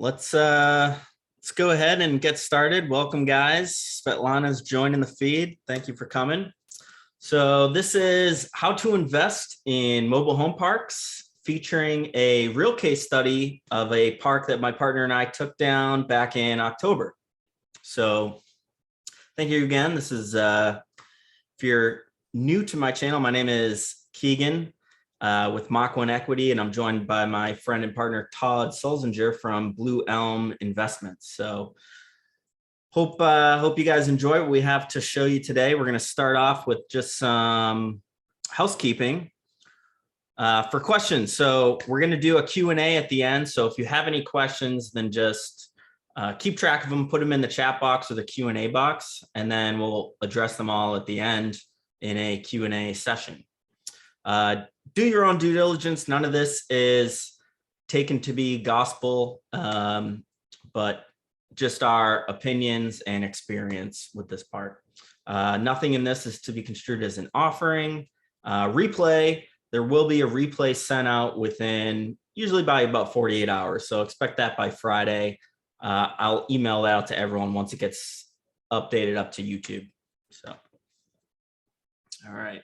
let's go ahead and get started. Welcome, guys. Svetlana's joining the feed. Thank you for coming. So this is how to invest in mobile home parks, featuring a real case study of a park that my partner and I took down back in October. So thank you again. This is, if you're new to my channel, my name is Keegan with Mach 1 Equity, and I'm joined by my friend and partner, Todd Sulzinger from Blue Elm Investments. So hope you guys enjoy what we have to show you today. We're going to start off with just some housekeeping for questions. So we're going to do a Q&A at the end. So if you have any questions, then just keep track of them, put them in the chat box or the Q&A box, and then we'll address them all at the end in a Q&A session. Do your own due diligence. None of this is taken to be gospel, but just our opinions and experience with this park. Nothing in this is to be construed as an offering. Replay, there will be a replay sent out within usually by about 48 hours. So expect that by Friday. I'll email that out to everyone once it gets updated up to YouTube. So, all right.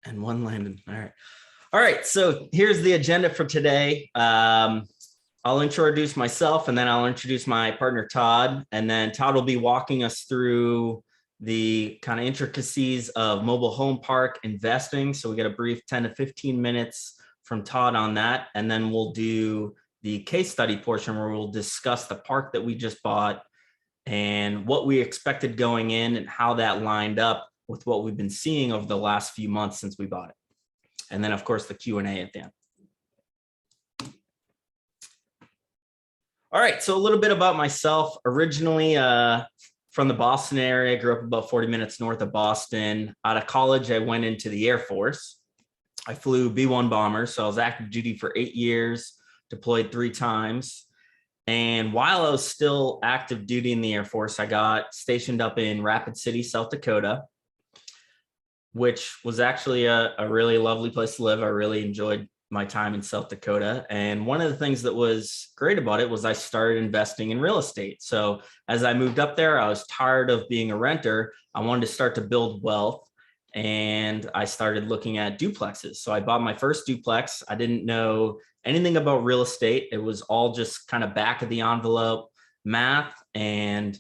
And one landed. All right. All right. So here's the agenda for today. I'll introduce myself and then I'll introduce my partner, Todd. And then Todd will be walking us through the kind of intricacies of mobile home park investing. So we get a brief 10 to 15 minutes from Todd on that. And then we'll do the case study portion where we'll discuss the park that we just bought and what we expected going in and how that lined up with what we've been seeing over the last few months since we bought it. And then of course the Q&A at the end. All right, so a little bit about myself. Originally from the Boston area, grew up about 40 minutes north of Boston. Out of college, I went into the Air Force. I flew B-1 bombers, so I was active duty for 8 years, deployed 3 times. And while I was still active duty in the Air Force, I got stationed up in Rapid City, South Dakota, which was actually a really lovely place to live. I really enjoyed my time in South Dakota. And one of the things that was great about it was I started investing in real estate. So as I moved up there, I was tired of being a renter. I wanted to start to build wealth. And I started looking at duplexes. So I bought my first duplex. I didn't know anything about real estate. It was all just kind of back of the envelope math. And,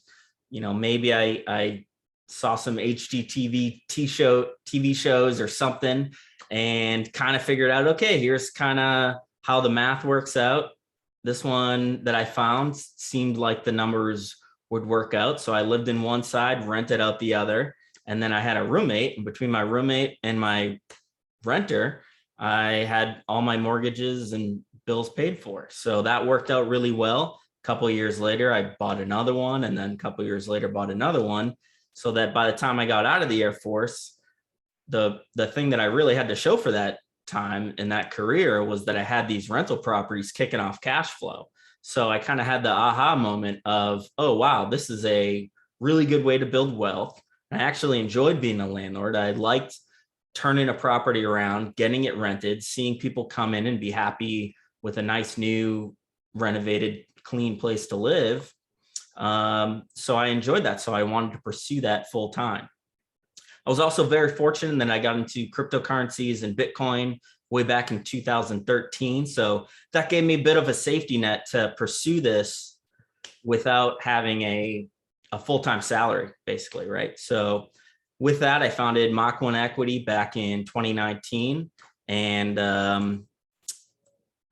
you know, maybe I saw some HGTV TV shows or something and kind of figured out, okay, here's kind of how the math works out. This one that I found seemed like the numbers would work out. So I lived in one side, rented out the other. And then I had a roommate, and between my roommate and my renter, I had all my mortgages and bills paid for. So that worked out really well. A couple of years later, I bought another one, and then a couple of years later, bought another one. So that by the time I got out of the Air Force, the thing that I really had to show for that time in that career was that I had these rental properties kicking off cash flow. So I kind of had the aha moment of, oh, wow, this is a really good way to build wealth. I actually enjoyed being a landlord. I liked turning a property around, getting it rented, seeing people come in and be happy with a nice new renovated, clean place to live. So I enjoyed that. So I wanted to pursue that full time. I was also very fortunate that I got into cryptocurrencies and Bitcoin way back in 2013. So that gave me a bit of a safety net to pursue this without having a full-time salary, basically, right? So with that, I founded Mach 1 Equity back in 2019, and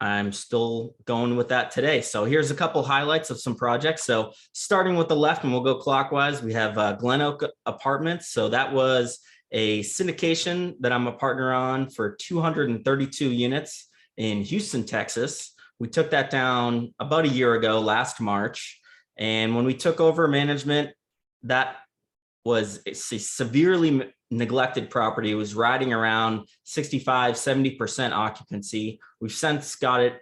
I'm still going with that today. So here's a couple highlights of some projects. So starting with the left, and we'll go clockwise, we have Glen Oak Apartments. So that was a syndication that I'm a partner on for 232 units in Houston, Texas. We took that down about a year ago, last March. And when we took over management, that was a severely neglected property. It was riding around 65, 70% occupancy. We've since got it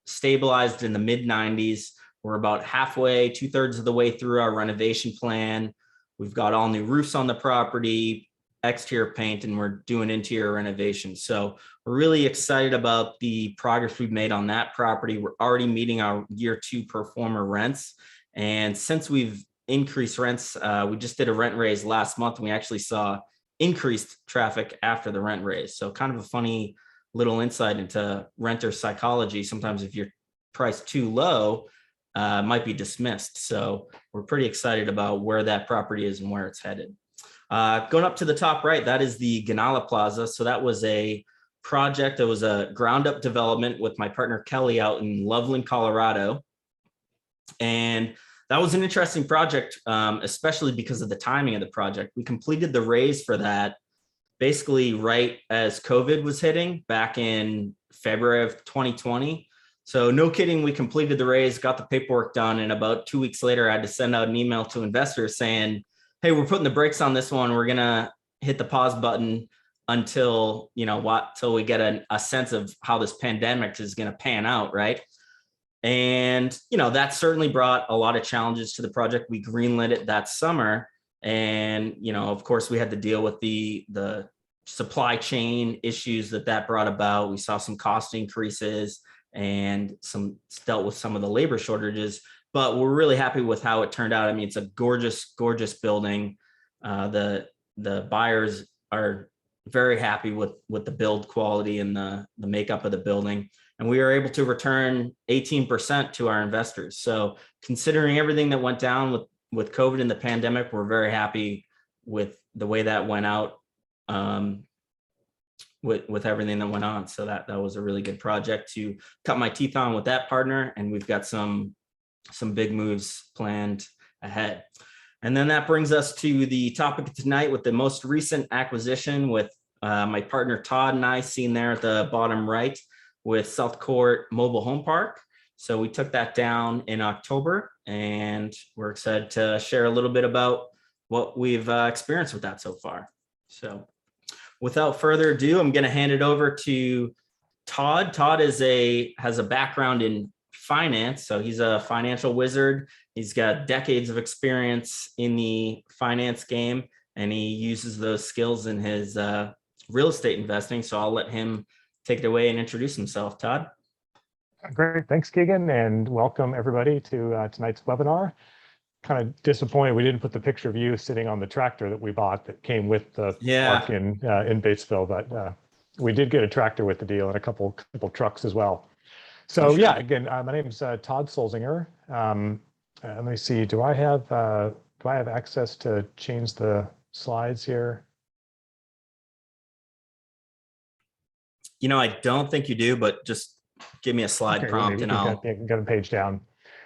stabilized in the mid 90s. We're about halfway, 2/3 of the way through our renovation plan. We've got all new roofs on the property, exterior paint and we're doing interior renovation. So we're really excited about the progress we've made on that property. We're already meeting our year 2 pro forma rents. And since we've increased rents, we just did a rent raise last month and we actually saw increased traffic after the rent raise. So kind of a funny little insight into renter psychology. Sometimes if you're priced too low, might be dismissed. So we're pretty excited about where that property is and where it's headed. Going up to the top right, that is the Ganala Plaza. So that was a project that was a ground up development with my partner Kelly out in Loveland, Colorado. And that was an interesting project, especially because of the timing of the project. We completed the raise for that basically right as COVID was hitting back in February of 2020. So no kidding, we completed the raise, got the paperwork done, and about 2 weeks later, I had to send out an email to investors saying, hey, we're putting the brakes on this one. We're gonna hit the pause button until, till we get a sense of how this pandemic is gonna pan out, right? And, that certainly brought a lot of challenges to the project. We greenlit it that summer. And, of course, we had to deal with the supply chain issues that brought about. We saw some cost increases and dealt with some of the labor shortages, but we're really happy with how it turned out. I mean, it's a gorgeous, gorgeous building. The buyers are very happy with the build quality and the makeup of the building. And we were able to return 18% to our investors. So considering everything that went down with COVID and the pandemic, we're very happy with the way that went out, with everything that went on. So that was a really good project to cut my teeth on with that partner. And we've got some big moves planned ahead. And then that brings us to the topic of tonight with the most recent acquisition with my partner Todd and I, seen there at the bottom right, with South Court Mobile Home Park. So we took that down in October and we're excited to share a little bit about what we've experienced with that so far. So without further ado, I'm going to hand it over to Todd. Todd has a background in finance. So he's a financial wizard. He's got decades of experience in the finance game and he uses those skills in his real estate investing. So I'll let him take it away and introduce himself. Todd. Great. Thanks, Keegan, and welcome everybody to tonight's webinar. Kind of disappointed we didn't put the picture of you sitting on the tractor that we bought that came with the park in Batesville, but we did get a tractor with the deal and a couple trucks as well. So yeah, again, my name is Todd Sulzinger. Let me see. Do I have access to change the slides here? I don't think you do, but just give me a slide prompt and I'll get a page down.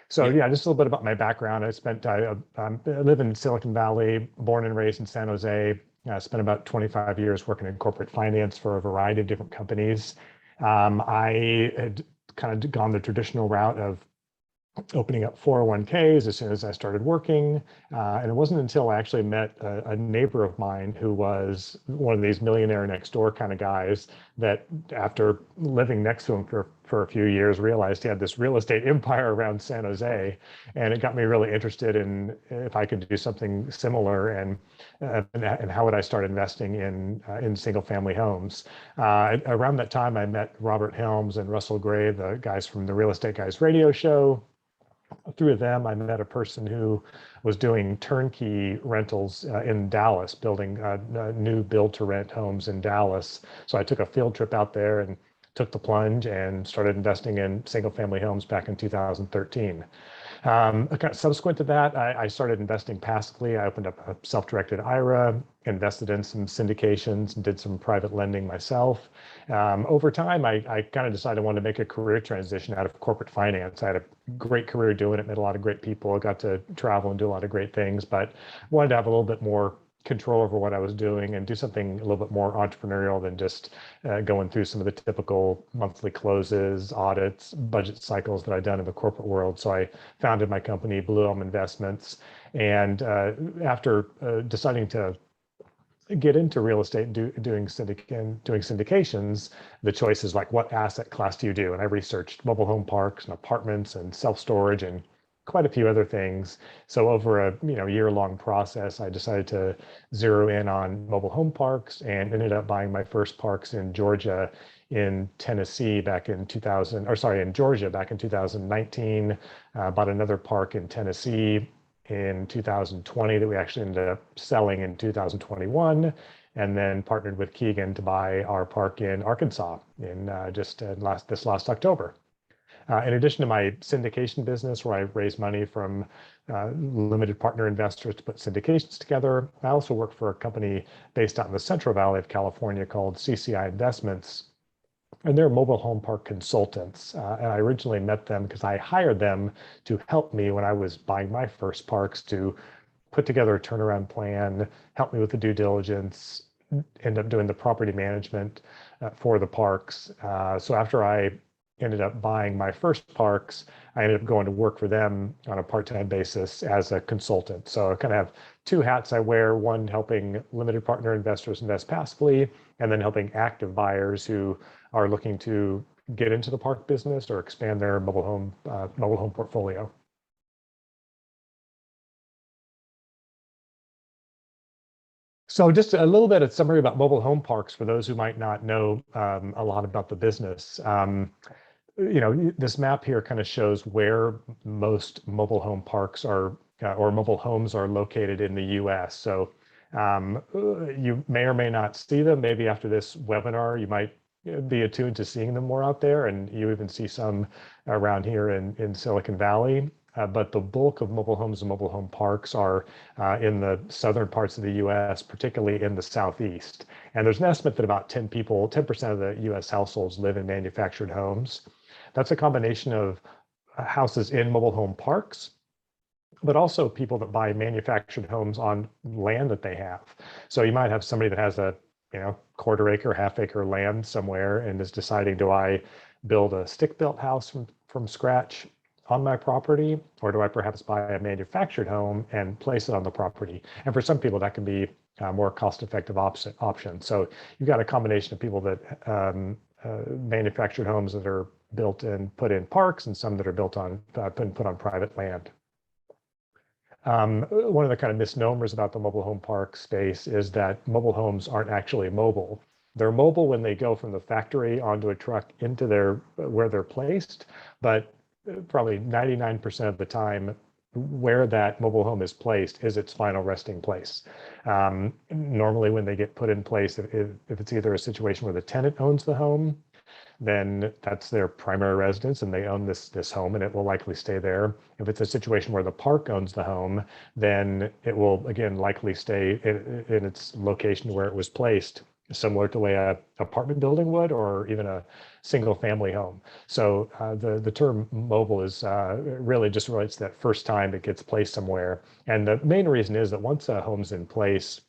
So yeah, just a little bit about my background. I live in Silicon Valley, born and raised in San Jose. I spent about 25 years working in corporate finance for a variety of different companies. I had kind of gone the traditional route of opening up 401ks as soon as I started working. And it wasn't until I actually met a neighbor of mine who was one of these millionaire next door kind of guys that after living next to him for a few years, realized he had this real estate empire around San Jose. And it got me really interested in if I could do something similar and how would I start investing in single family homes. Around that time, I met Robert Helms and Russell Gray, the guys from the Real Estate Guys radio show. Through them, I met a person who was doing turnkey rentals in Dallas, building new build-to-rent homes in Dallas. So I took a field trip out there and took the plunge and started investing in single-family homes back in 2013. Subsequent to that, I started investing passively. I opened up a self-directed IRA, invested in some syndications, and did some private lending myself. Over time, I kind of decided I wanted to make a career transition out of corporate finance. I had a great career doing it, met a lot of great people, got to travel and do a lot of great things, but wanted to have a little bit more control over what I was doing and do something a little bit more entrepreneurial than just going through some of the typical monthly closes, audits, budget cycles that I've done in the corporate world. So I founded my company, Blue Elm Investments. And after deciding to get into real estate, doing syndications, the choice is like, what asset class do you do? And I researched mobile home parks and apartments and self-storage and quite a few other things. So over a year-long process, I decided to zero in on mobile home parks and ended up buying my first parks in Georgia, in Tennessee back in 2000, or sorry, in Georgia back in 2019. Bought another park in Tennessee in 2020 that we actually ended up selling in 2021, and then partnered with Keegan to buy our park in Arkansas in this last October. In addition to my syndication business, where I raise money from limited partner investors to put syndications together, I also work for a company based out in the Central Valley of California called CCI Investments, and they're mobile home park consultants. And I originally met them because I hired them to help me when I was buying my first parks, to put together a turnaround plan, help me with the due diligence, end up doing the property management for the parks. So after I ended up buying my first parks, I ended up going to work for them on a part-time basis as a consultant. So I kind of have two hats I wear: one helping limited partner investors invest passively, and then helping active buyers who are looking to get into the park business or expand their mobile home portfolio. So just a little bit of summary about mobile home parks for those who might not know a lot about the business. This map here kind of shows where most mobile home parks are, or mobile homes are located in the US. So you may or may not see them. Maybe after this webinar, you might be attuned to seeing them more out there, and you even see some around here in Silicon Valley. But the bulk of mobile homes and mobile home parks are in the southern parts of the US, particularly in the Southeast. And there's an estimate that about 10% of the US households live in manufactured homes. That's a combination of houses in mobile home parks, but also people that buy manufactured homes on land that they have. So you might have somebody that has a quarter acre, half acre land somewhere and is deciding, do I build a stick-built house from scratch on my property, or do I perhaps buy a manufactured home and place it on the property? And for some people, that can be a more cost-effective option. So you've got a combination of people that manufactured homes that are built and put in parks, and some that are built on put on private land. One of the kind of misnomers about the mobile home park space is that mobile homes aren't actually mobile. They're mobile when they go from the factory onto a truck into where they're placed, but probably 99% of the time, where that mobile home is placed is its final resting place. Normally, when they get put in place, if it's either a situation where the tenant owns the home, then that's their primary residence and they own this home and it will likely stay there. If it's a situation where the park owns the home, then it will again likely stay in its location where it was placed, similar to the way an apartment building would, or even a single family home. So the term mobile is really just relates to that first time it gets placed somewhere. And the main reason is that once a home's in place,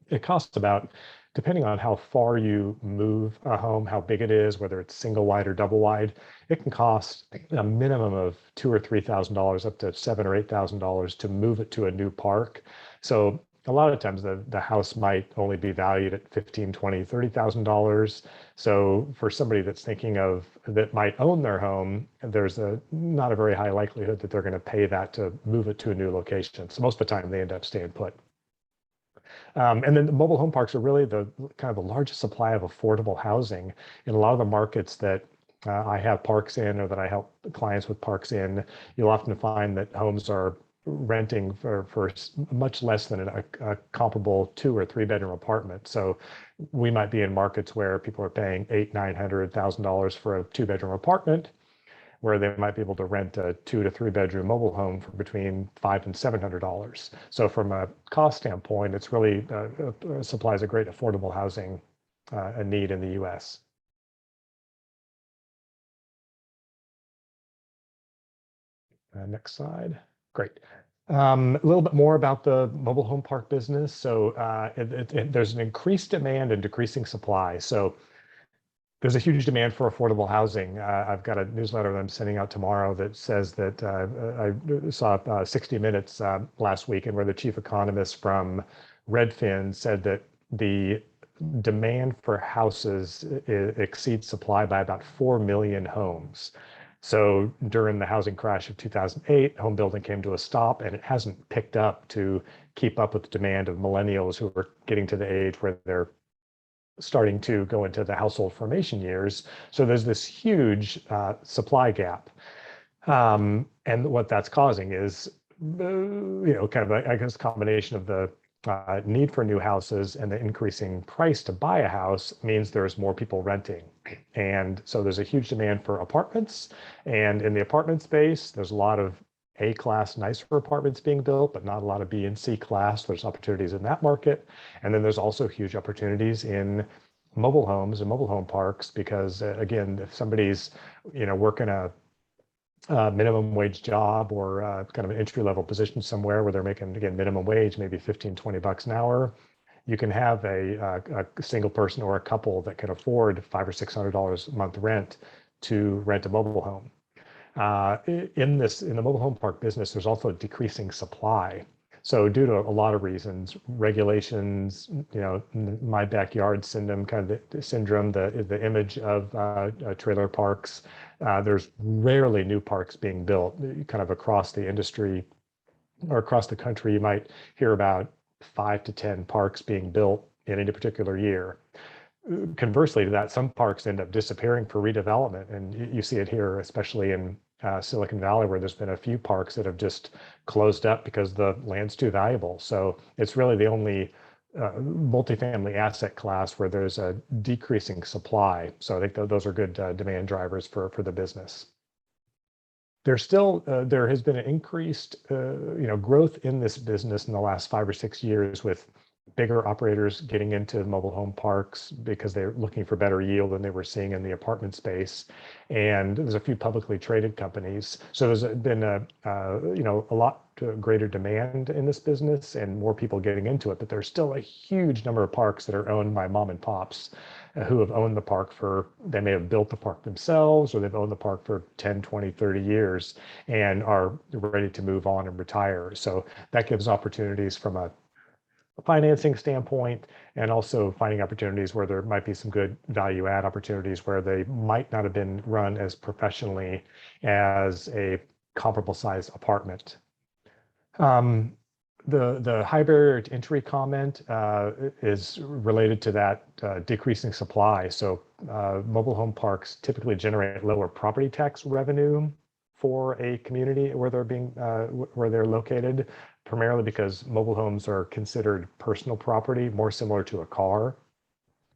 it costs about, depending on how far you move a home, how big it is, whether it's single wide or double wide, it can cost a minimum of $2,000 or $3,000 up to $7,000 or $8,000 to move it to a new park. So a lot of times the house might only be valued at $15,000, $20,000, $30,000. So for somebody that's thinking of that might own their home, there's not a very high likelihood that they're going to pay that to move it to a new location. So most of the time they end up staying put. And then the mobile home parks are really the kind of the largest supply of affordable housing in a lot of the markets that I have parks in, or that I help clients with parks in. You'll often find that homes are renting for much less than a comparable 2 or 3 bedroom apartment. So we might be in markets where people are paying $800,000-$900,000 for a 2-bedroom apartment, where they might be able to rent a 2 to 3 bedroom mobile home for between $500 and $700. So from a cost standpoint, it's really supplies a great affordable housing a need in the US. Next slide. Great. A little bit more about the mobile home park business. So there's an increased demand and decreasing supply. So there's a huge demand for affordable housing. I've got a newsletter that I'm sending out tomorrow that says that I saw 60 Minutes last week, and where the chief economist from Redfin said that the demand for houses exceeds supply by about 4 million homes. So during the housing crash of 2008, home building came to a stop, and it hasn't picked up to keep up with the demand of millennials who are getting to the age where they're starting to go into the household formation years. So there's this huge supply gap. And what that's causing is, kind of I guess, combination of the need for new houses and the increasing price to buy a house means there's more people renting. And so there's a huge demand for apartments. And in the apartment space, there's a lot of A-class, nicer apartments being built, but not a lot of B and C class. There's opportunities in that market. And then there's also huge opportunities in mobile homes and mobile home parks, because again, if somebody's, working a minimum wage job, or kind of an entry level position somewhere where they're making, again, minimum wage, maybe 15, 20 bucks an hour, you can have a single person or a couple that can afford $500 or $600 a month rent to rent a mobile home. In the mobile home park business, there's also a decreasing supply. So due to a lot of reasons, regulations, my backyard syndrome, the image of trailer parks, there's rarely new parks being built kind of across the industry or across the country. You might hear about 5 to 10 parks being built in any particular year. Conversely to that, some parks end up disappearing for redevelopment. And you see it here, especially in Silicon Valley, where there's been a few parks that have just closed up because the land's too valuable. So it's really the only multifamily asset class where there's a decreasing supply. So I think those are good demand drivers for the business. There's still there has been an increased growth in this business in the last 5 or 6 years, with bigger operators getting into mobile home parks because they're looking for better yield than they were seeing in the apartment space. And there's a few publicly traded companies. So there's been a lot greater demand in this business and more people getting into it, but there's still a huge number of parks that are owned by mom and pops who have owned the park they may have built the park themselves, or they've owned the park for 10, 20, 30 years and are ready to move on and retire. So that gives opportunities from a financing standpoint, and also finding opportunities where there might be some good value add opportunities where they might not have been run as professionally as a comparable size apartment. The high barrier to entry comment is related to that decreasing supply. So mobile home parks typically generate lower property tax revenue for a community where they're located, primarily because mobile homes are considered personal property, more similar to a car.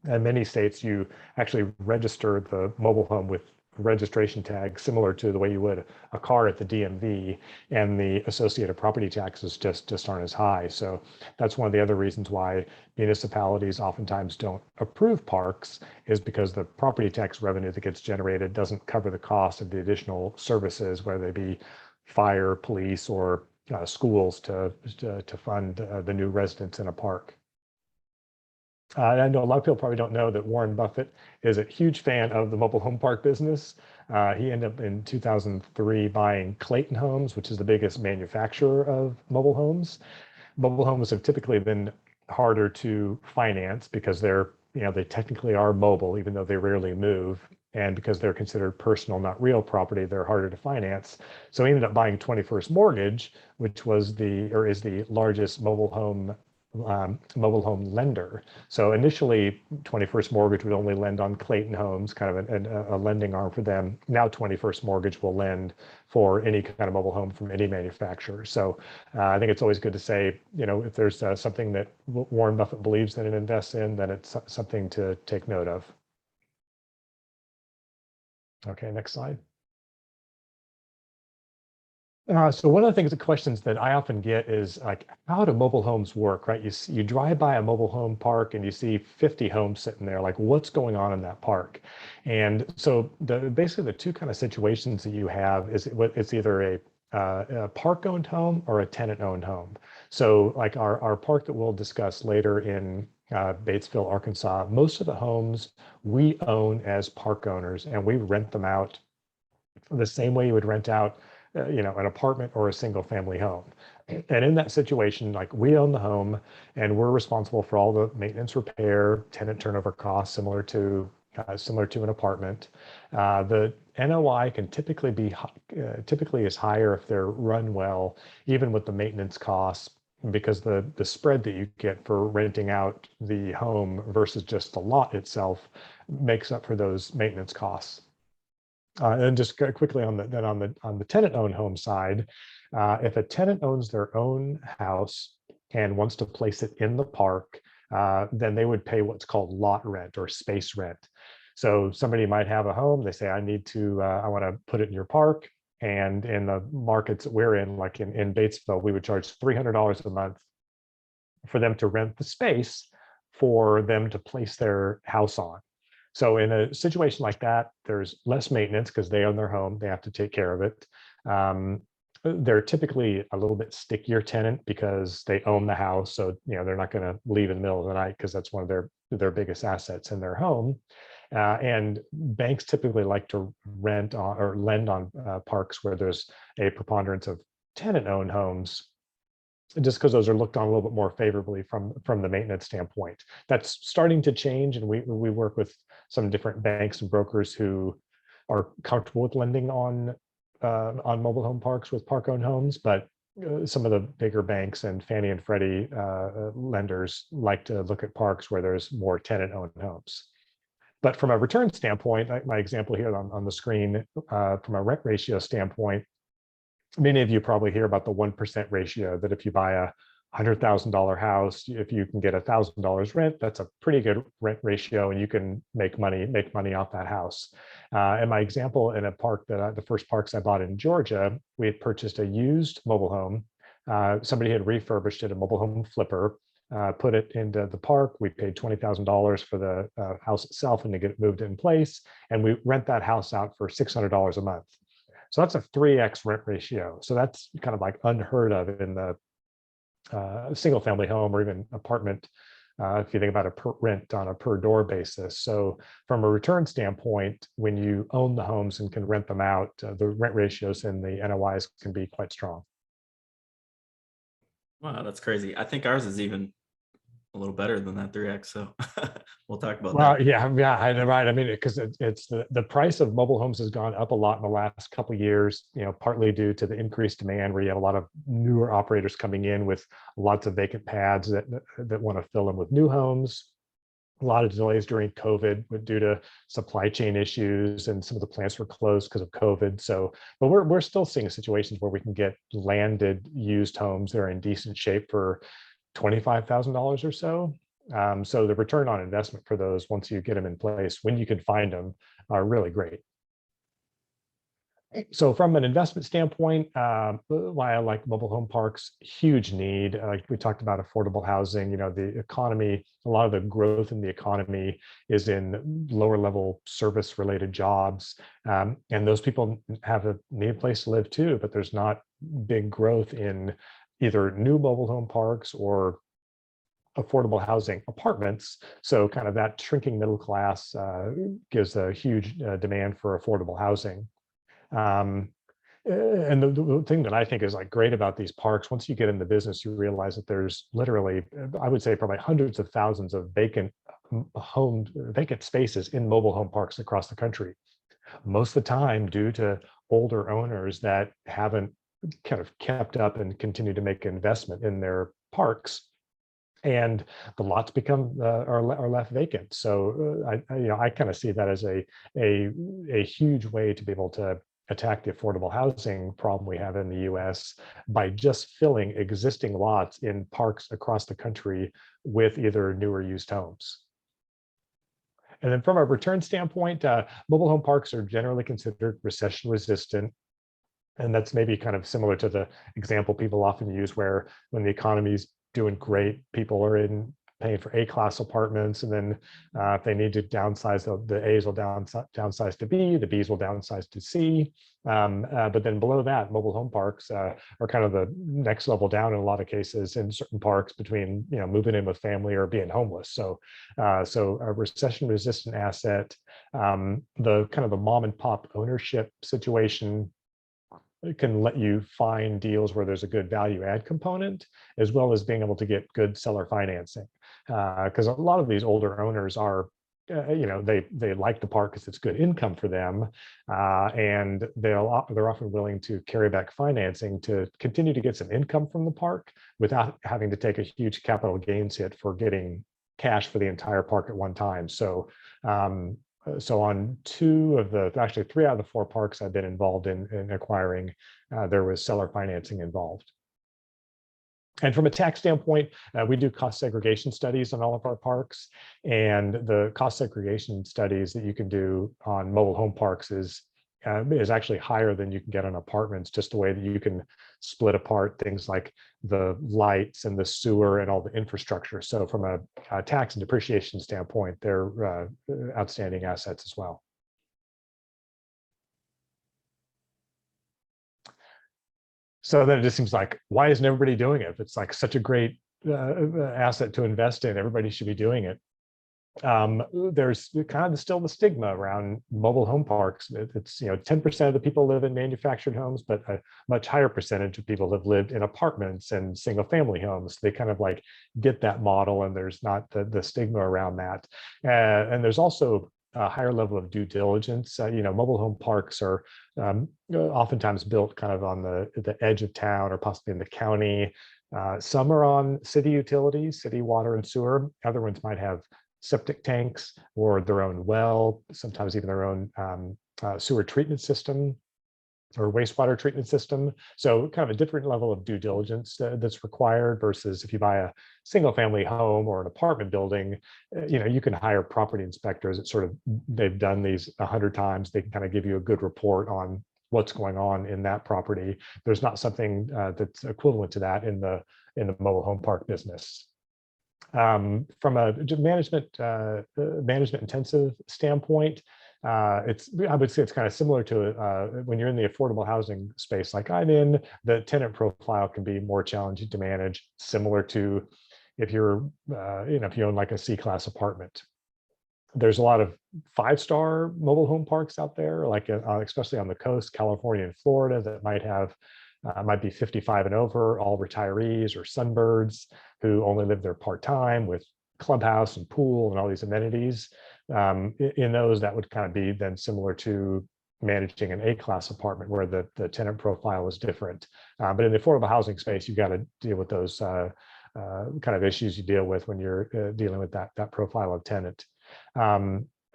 In many states, you actually register the mobile home with registration tag similar to the way you would a car at the DMV, and the associated property taxes just aren't as high. So that's one of the other reasons why municipalities oftentimes don't approve parks, is because the property tax revenue that gets generated doesn't cover the cost of the additional services, whether they be fire, police, or schools to fund the new residents in a park. I know a lot of people probably don't know that Warren Buffett is a huge fan of the mobile home park business. He ended up in 2003 buying Clayton Homes, which is the biggest manufacturer of mobile homes. Mobile homes have typically been harder to finance because they technically are mobile, even though they rarely move. And because they're considered personal, not real property, they're harder to finance. So he ended up buying 21st Mortgage, which is the largest mobile home lender. So initially, 21st Mortgage would only lend on Clayton Homes, kind of a lending arm for them. Now 21st Mortgage will lend for any kind of mobile home from any manufacturer. So I think it's always good to say, if there's something that Warren Buffett believes in and invests in, then it's something to take note of. Okay, next slide. So one of the questions that I often get is like, how do mobile homes work, right? You drive by a mobile home park and you see 50 homes sitting there, like what's going on in that park? And so basically the two kind of situations that you have is it's either a park-owned home or a tenant-owned home. So like our park that we'll discuss later in Batesville, Arkansas, most of the homes we own as park owners, and we rent them out the same way you would rent out an apartment or a single family home. And in that situation, like we own the home and we're responsible for all the maintenance, repair, tenant turnover costs, similar to similar to an apartment. The NOI can typically is higher if they're run well, even with the maintenance costs, because the spread that you get for renting out the home versus just the lot itself makes up for those maintenance costs. And just quickly on the tenant-owned home side, if a tenant owns their own house and wants to place it in the park, then they would pay what's called lot rent or space rent. So somebody might have a home, they say, I want to put it in your park. And in the markets that we're in, like in Batesville, we would charge $300 a month for them to rent the space for them to place their house on. So in a situation like that, there's less maintenance because they own their home, they have to take care of it. They're typically a little bit stickier tenant because they own the house. So, they're not going to leave in the middle of the night because that's one of their biggest assets in their home. And banks typically like to rent on or lend on parks where there's a preponderance of tenant-owned homes, just because those are looked on a little bit more favorably from the maintenance standpoint. That's starting to change, and we work with some different banks and brokers who are comfortable with lending on mobile home parks with park-owned homes, but some of the bigger banks and Fannie and Freddie lenders like to look at parks where there's more tenant-owned homes. But from a return standpoint, my example here on the screen, from a rent ratio standpoint, many of you probably hear about the 1% ratio, that if you buy a $100,000 house, if you can get $1,000 rent, that's a pretty good rent ratio, and you can make money off that house. And my example in a park the first parks I bought in Georgia, we had purchased a used mobile home. Somebody had refurbished it, a mobile home flipper, put it into the park. We paid $20,000 for the house itself and to get it moved in place. And we rent that house out for $600 a month. So that's a 3x rent ratio. So that's kind of like unheard of in the single family home or even apartment, if you think about rent on a per door basis. So from a return standpoint, when you own the homes and can rent them out, the rent ratios and the NOIs can be quite strong. Wow, that's crazy. I think ours is even a little better than that 3x. So we'll talk about Well, that. yeah, right. I mean, because it's the price of mobile homes has gone up a lot in the last couple of years, partly due to the increased demand where you have a lot of newer operators coming in with lots of vacant pads that want to fill them with new homes. A lot of delays during COVID due to supply chain issues, and some of the plants were closed because of COVID. So, but we're still seeing situations where we can get landed used homes that are in decent shape for $25,000 or so. So the return on investment for those, once you get them in place, when you can find them, are really great. So from an investment standpoint, why I like mobile home parks, huge need. Like we talked about affordable housing, the economy, a lot of the growth in the economy is in lower level service related jobs. And those people need a place to live too, but there's not big growth in either new mobile home parks or affordable housing apartments. So kind of that shrinking middle class gives a huge demand for affordable housing. And the thing that I think is like great about these parks, once you get in the business, you realize that there's literally, I would say probably hundreds of thousands of vacant spaces in mobile home parks across the country. Most of the time due to older owners that haven't kind of kept up and continue to make investment in their parks, and the lots are left vacant. So I kind of see that as a huge way to be able to attack the affordable housing problem we have in the US by just filling existing lots in parks across the country with either new or used homes. And then from a return standpoint, mobile home parks are generally considered recession resistant. And that's maybe kind of similar to the example people often use, where when the economy's doing great, people are paying for A-class apartments, and then if they need to downsize, the A's will downsize to B, the B's will downsize to C. But then below that, mobile home parks are kind of the next level down in a lot of cases in certain parks between moving in with family or being homeless. So a recession-resistant asset, the kind of the mom and pop ownership situation can let you find deals where there's a good value add component, as well as being able to get good seller financing. Because a lot of these older owners are they like the park because it's good income for them, and they're often willing to carry back financing to continue to get some income from the park without having to take a huge capital gains hit for getting cash for the entire park at one time. So on actually 3 out of the 4 parks I've been involved in acquiring, there was seller financing involved. And from a tax standpoint, we do cost segregation studies on all of our parks, and the cost segregation studies that you can do on mobile home parks is actually higher than you can get on apartments, just the way that you can split apart things like the lights and the sewer and all the infrastructure. So from a tax and depreciation standpoint, they're outstanding assets as well. So then it just seems like, why isn't everybody doing it? If it's like such a great asset to invest in, everybody should be doing it. There's kind of still the stigma around mobile home parks. It's 10% of the people live in manufactured homes, but a much higher percentage of people have lived in apartments and single family homes. They kind of like get that model, and there's not the stigma around that. And there's also a higher level of due diligence. Mobile home parks are oftentimes built kind of on the edge of town or possibly in the county. Some are on city utilities, city water and sewer. Other ones might have septic tanks or their own well, sometimes even their own sewer treatment system or wastewater treatment system. So kind of a different level of due diligence that's required versus if you buy a single family home or an apartment building, you can hire property inspectors that they've done these 100 times. They can kind of give you a good report on what's going on in that property. There's not something that's equivalent to that in the mobile home park business. From a management intensive standpoint, I would say it's kind of similar to when you're in the affordable housing space like I'm in. The tenant profile can be more challenging to manage, similar to if you're if you own like a C-class apartment. There's a lot of 5-star mobile home parks out there, like especially on the coast, California and Florida, that might be 55 and over, all retirees or sunbirds who only live there part-time with clubhouse and pool and all these amenities. In those, that would kind of be then similar to managing an A-class apartment where the tenant profile is different. But in the affordable housing space, you've got to deal with those kind of issues you deal with when you're dealing with that profile of tenant.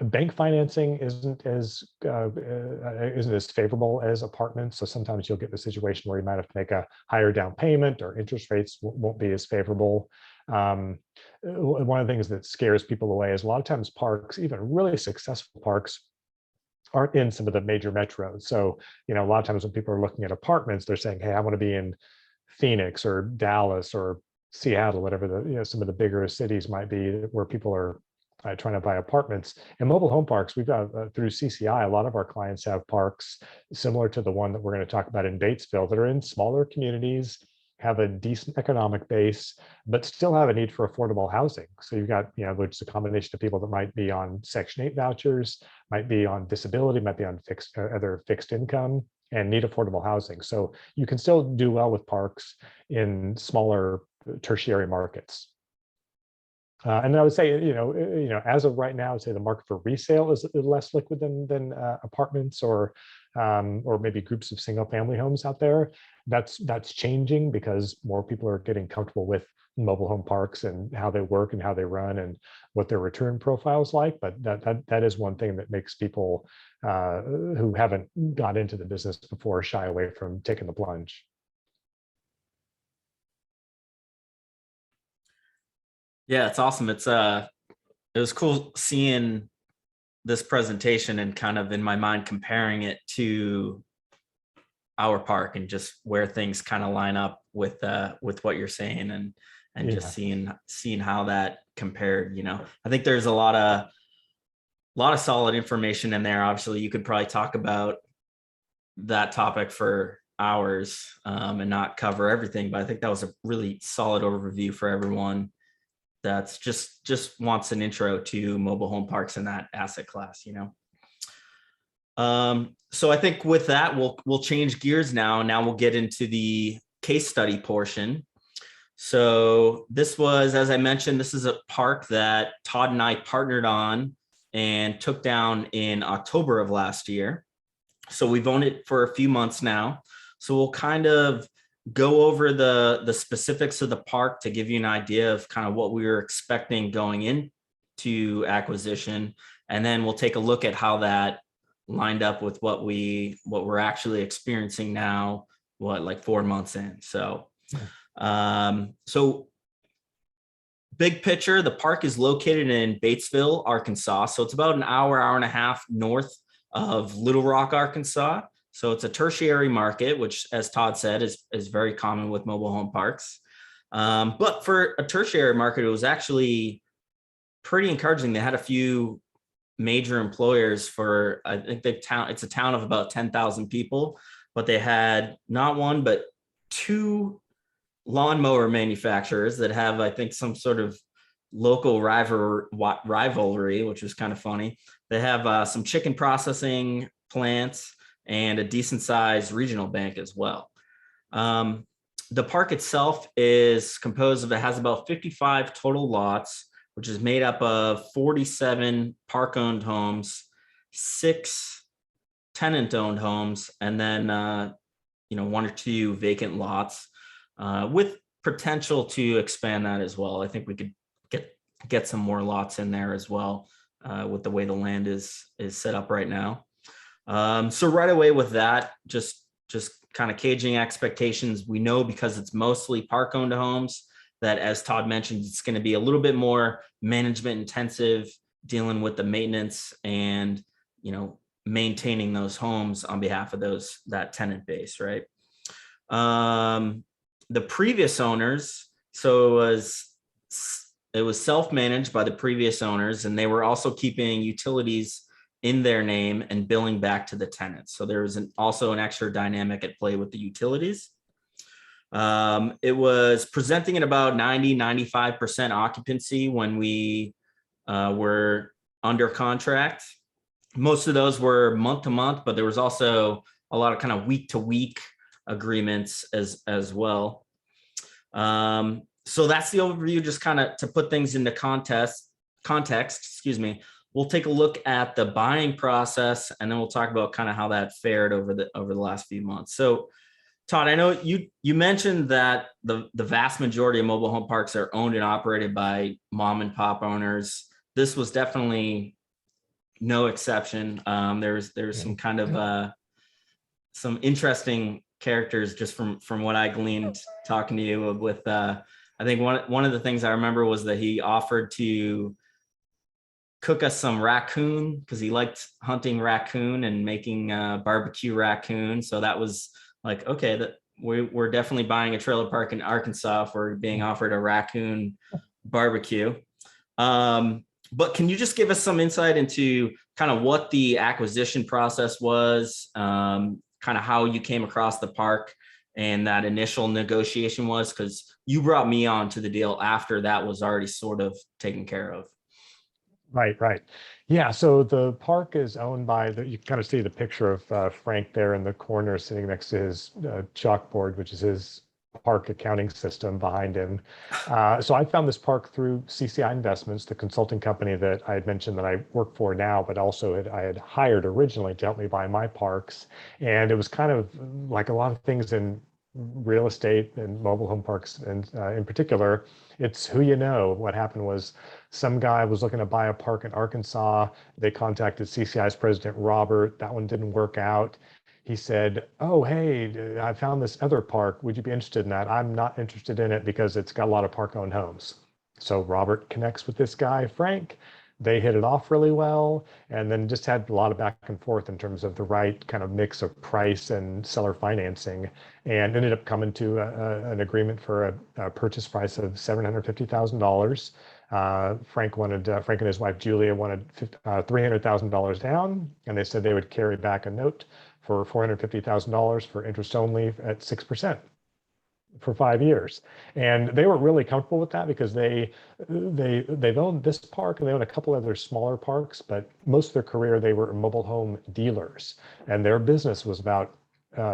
Bank financing isn't as favorable as apartments. So sometimes you'll get the situation where you might have to make a higher down payment, or interest rates won't be as favorable. One of the things that scares people away is a lot of times parks, even really successful parks, aren't in some of the major metros. So, a lot of times when people are looking at apartments, they're saying, hey, I want to be in Phoenix or Dallas or Seattle, whatever some of the bigger cities might be where people are trying to buy apartments. And mobile home parks, we've got through CCI, a lot of our clients have parks similar to the one that we're going to talk about in Batesville that are in smaller communities, have a decent economic base, but still have a need for affordable housing. So you've got, which is a combination of people that might be on Section 8 vouchers, might be on disability, might be on other fixed income, and need affordable housing. So you can still do well with parks in smaller tertiary markets. And I would say, as of right now, I'd say the market for resale is less liquid than apartments or maybe groups of single-family homes out there. That's changing because more people are getting comfortable with mobile home parks and how they work and how they run and what their return profile is like. But that is one thing that makes people who haven't got into the business before shy away from taking the plunge. Yeah, it's awesome. It was cool seeing this presentation and kind of in my mind comparing it to our park and just where things kind of line up with what you're saying and just seeing how that compared. I think there's a lot of solid information in there. Obviously, you could probably talk about that topic for hours and not cover everything, but I think that was a really solid overview for everyone that's just wants an intro to mobile home parks and that asset class. So I think with that, we'll change gears now. Now we'll get into the case study portion. So this was, as I mentioned, this is a park that Todd and I partnered on and took down in October of last year. So we've owned it for a few months now. So we'll kind of go over the specifics of the park to give you an idea of kind of what we were expecting going into acquisition. And then we'll take a look at how that lined up with what we're actually experiencing now, like 4 months in. So, so big picture, the park is located in Batesville, Arkansas. So it's about an hour and a half north of Little Rock, Arkansas. So it's a tertiary market, which, as Todd said, is very common with mobile home parks. But for a tertiary market, it was actually pretty encouraging. They had a few major employers for, I think it's a town of about 10,000 people, but they had not one, but 2 lawnmower manufacturers that have, I think, some sort of local rivalry, which was kind of funny. They have some chicken processing plants and a decent sized regional bank as well. The park itself is composed of, it has about 55 total lots, which is made up of 47 park owned homes, 6 tenant owned homes, and then 1 or 2 vacant lots, with potential to expand that as well. I think we could get some more lots in there as well, with the way the land is set up right now. So right away with that, just kind of caging expectations, we know because it's mostly park owned homes that, as Todd mentioned, it's going to be a little bit more management intensive, dealing with the maintenance and maintaining those homes on behalf of that tenant base, right? The previous owners, so it was self-managed by the previous owners, and they were also keeping utilities in their name and billing back to the tenants. So there was also an extra dynamic at play with the utilities. It was presenting at about 95% occupancy when we were under contract. Most of those were month to month, but there was also a lot of kind of week to week agreements as well. So that's the overview, just kind of to put things into context, excuse me. We'll take a look at the buying process, and then we'll talk about kind of how that fared over the last few months. So Todd, I know you mentioned that the vast majority of mobile home parks are owned and operated by mom and pop owners. This was definitely no exception. There's some kind of some interesting characters just from what I gleaned talking to you with. I think one of the things I remember was that he offered to cook us some raccoon because he liked hunting raccoon and making barbecue raccoon. So that was like, okay, that we're definitely buying a trailer park in Arkansas if we're being offered a raccoon barbecue. But can you just give us some insight into kind of what the acquisition process was, kind of how you came across the park and that initial negotiation was? Because you brought me on to the deal after that was already sort of taken care of. Right. Yeah, so the park is owned by you can kind of see the picture of Frank there in the corner sitting next to his chalkboard, which is his park accounting system behind him. So I found this park through CCI Investments, the consulting company that I had mentioned that I work for now, but also I had hired originally to help me buy my parks. And it was kind of like a lot of things in real estate and mobile home parks, and in particular, it's who you know. What happened was some guy was looking to buy a park in Arkansas. They contacted CCI's president, Robert. That one didn't work out. He said, oh, hey, I found this other park. Would you be interested in that? I'm not interested in it because it's got a lot of park-owned homes. So Robert connects with this guy, Frank. They hit it off really well, and then just had a lot of back and forth in terms of the right kind of mix of price and seller financing, and ended up coming to an agreement for a purchase price of $750,000. Frank and his wife Julia wanted $300,000 down, and they said they would carry back a note for $450,000 for interest only at 6% for 5 years. And they were really comfortable with that because they've owned this park and they own a couple other smaller parks, but most of their career they were mobile home dealers, and their business was about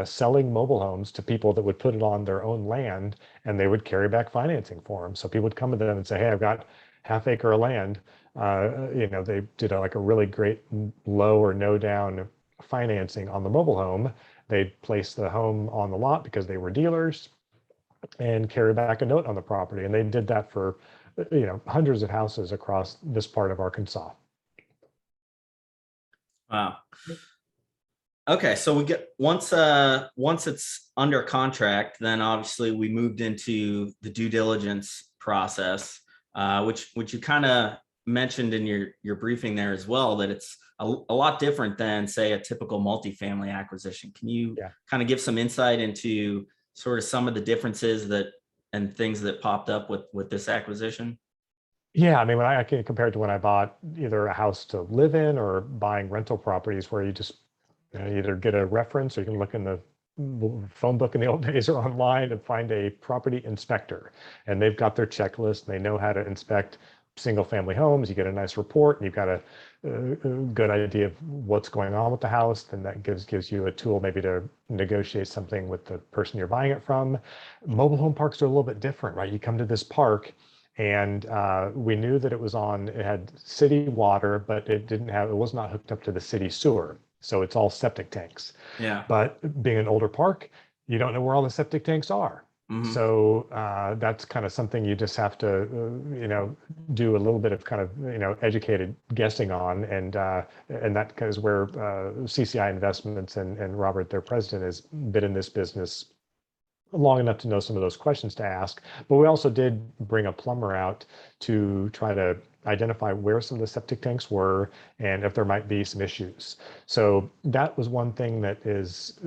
selling mobile homes to people that would put it on their own land, and they would carry back financing for them. So people would come to them and say, hey, I've got half acre of land. they did like a really great low or no down financing on the mobile home. They'd place the home on the lot because they were dealers and carry back a note on the property. And they did that for, hundreds of houses across this part of Arkansas. Wow. Okay, so we get once it's under contract, then obviously we moved into the due diligence process, which you kind of mentioned in your briefing there as well, that it's a lot different than, say, a typical multifamily acquisition. Can you kind of give some insight into sort of some of the differences and things that popped up with this acquisition? Yeah, I mean, when I can compare it to when I bought either a house to live in or buying rental properties where you just either get a reference or you can look in the phone book in the old days or online and find a property inspector. And they've got their checklist and they know how to inspect single family homes. You get a nice report and you've got a good idea of what's going on with the house. And that gives you a tool maybe to negotiate something with the person you're buying it from. Mobile home parks are a little bit different, right? You come to this park and we knew that it had city water, but it was not hooked up to the city sewer. So it's all septic tanks. Yeah. But being an older park, you don't know where all the septic tanks are. Mm-hmm. So that's kind of something you just have to, do a little bit of kind of, educated guessing on. And that is where CCI Investments and Robert, their president, has been in this business long enough to know some of those questions to ask. But we also did bring a plumber out to try to identify where some of the septic tanks were and if there might be some issues. So that was one thing that is,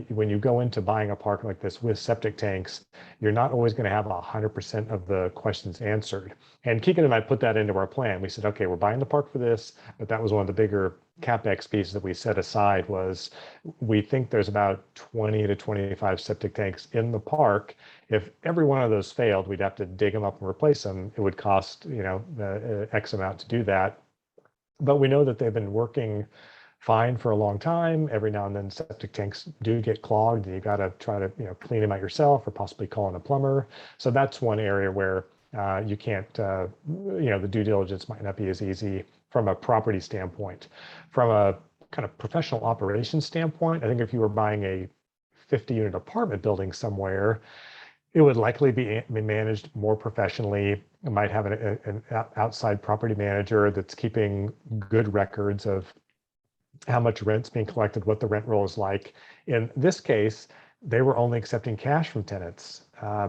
when you go into buying a park like this with septic tanks, you're not always going to have 100% of the questions answered. And Keegan and I put that into our plan. We said, okay, we're buying the park for this, but that was one of the bigger CapEx pieces that we set aside. Was we think there's about 20 to 25 septic tanks in the park. If every one of those failed, we'd have to dig them up and replace them. It would cost, X amount to do that. But we know that they've been working fine for a long time. Every now and then septic tanks do get clogged and you got to try to, clean them out yourself or possibly call in a plumber. So that's one area where you can't, the due diligence might not be as easy from a property standpoint. From a kind of professional operations standpoint, I think if you were buying a 50-unit apartment building somewhere, it would likely be managed more professionally. It might have an outside property manager that's keeping good records of how much rent's being collected, what the rent roll is like. In this case, they were only accepting cash from tenants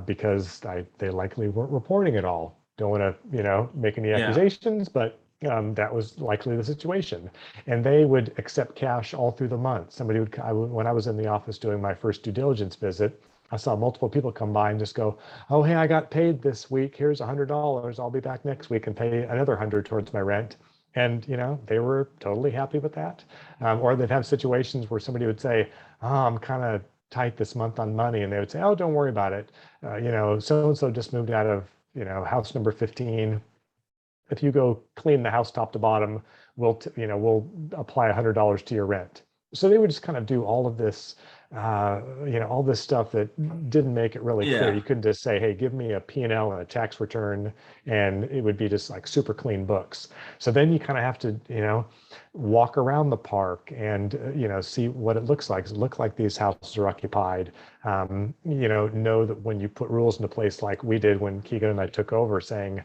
because they likely weren't reporting at all. Don't want to, make any accusations, but that was likely the situation. And they would accept cash all through the month. When I was in the office doing my first due diligence visit, I saw multiple people come by and just go, oh, hey, I got paid this week. Here's $100. I'll be back next week and pay another 100 towards my rent. And, they were totally happy with that. Or they'd have situations where somebody would say, oh, I'm kind of tight this month on money. And they would say, oh, don't worry about it. So-and-so just moved out of, house number 15. If you go clean the house top to bottom, we'll apply $100 to your rent. So they would just kind of do all of this, all this stuff that didn't make it really clear. You couldn't just say, hey, give me a P&L and a tax return, and it would be just like super clean books. So then you kind of have to, walk around the park and, see what it looks like. Does it look like these houses are occupied? Know that when you put rules into place like we did when Keegan and I took over, saying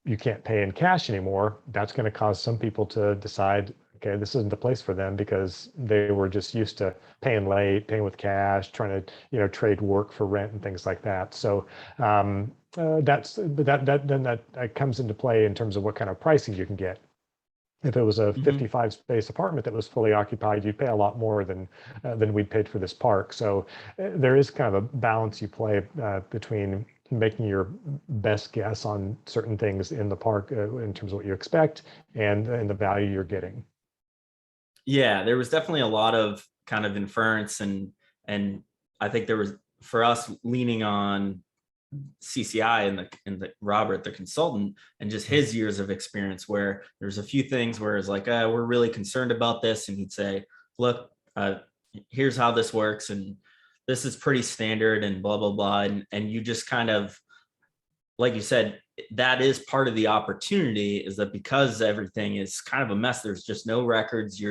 you can't pay in cash anymore, that's going to cause some people to decide, okay, this isn't the place for them because they were just used to paying late, paying with cash, trying to, trade work for rent and things like that. So that comes into play in terms of what kind of pricing you can get. If it was a 55 space apartment that was fully occupied, you'd pay a lot more than we'd paid for this park. So there is kind of a balance you play between making your best guess on certain things in the park in terms of what you expect and the value you're getting. Yeah, there was definitely a lot of kind of inference and I think there was, for us, leaning on CCI and the Robert, the consultant, and just his years of experience, where there's a few things where it's like, we're really concerned about this. And he'd say, look, here's how this works. And this is pretty standard and blah, blah, blah. And you just kind of, like you said, that is part of the opportunity, is that because everything is kind of a mess, there's just no records.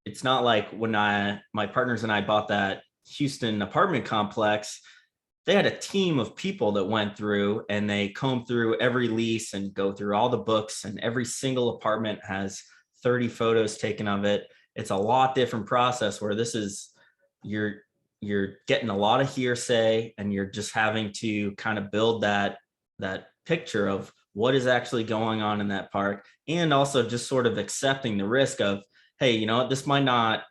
It's not like when my partners and I bought that Houston apartment complex, they had a team of people that went through and they combed through every lease and go through all the books, and every single apartment has 30 photos taken of it. It's a lot different process, where this is, you're getting a lot of hearsay, and you're just having to kind of build that picture of what is actually going on in that park, and also just sort of accepting the risk of, hey, you know what, this might not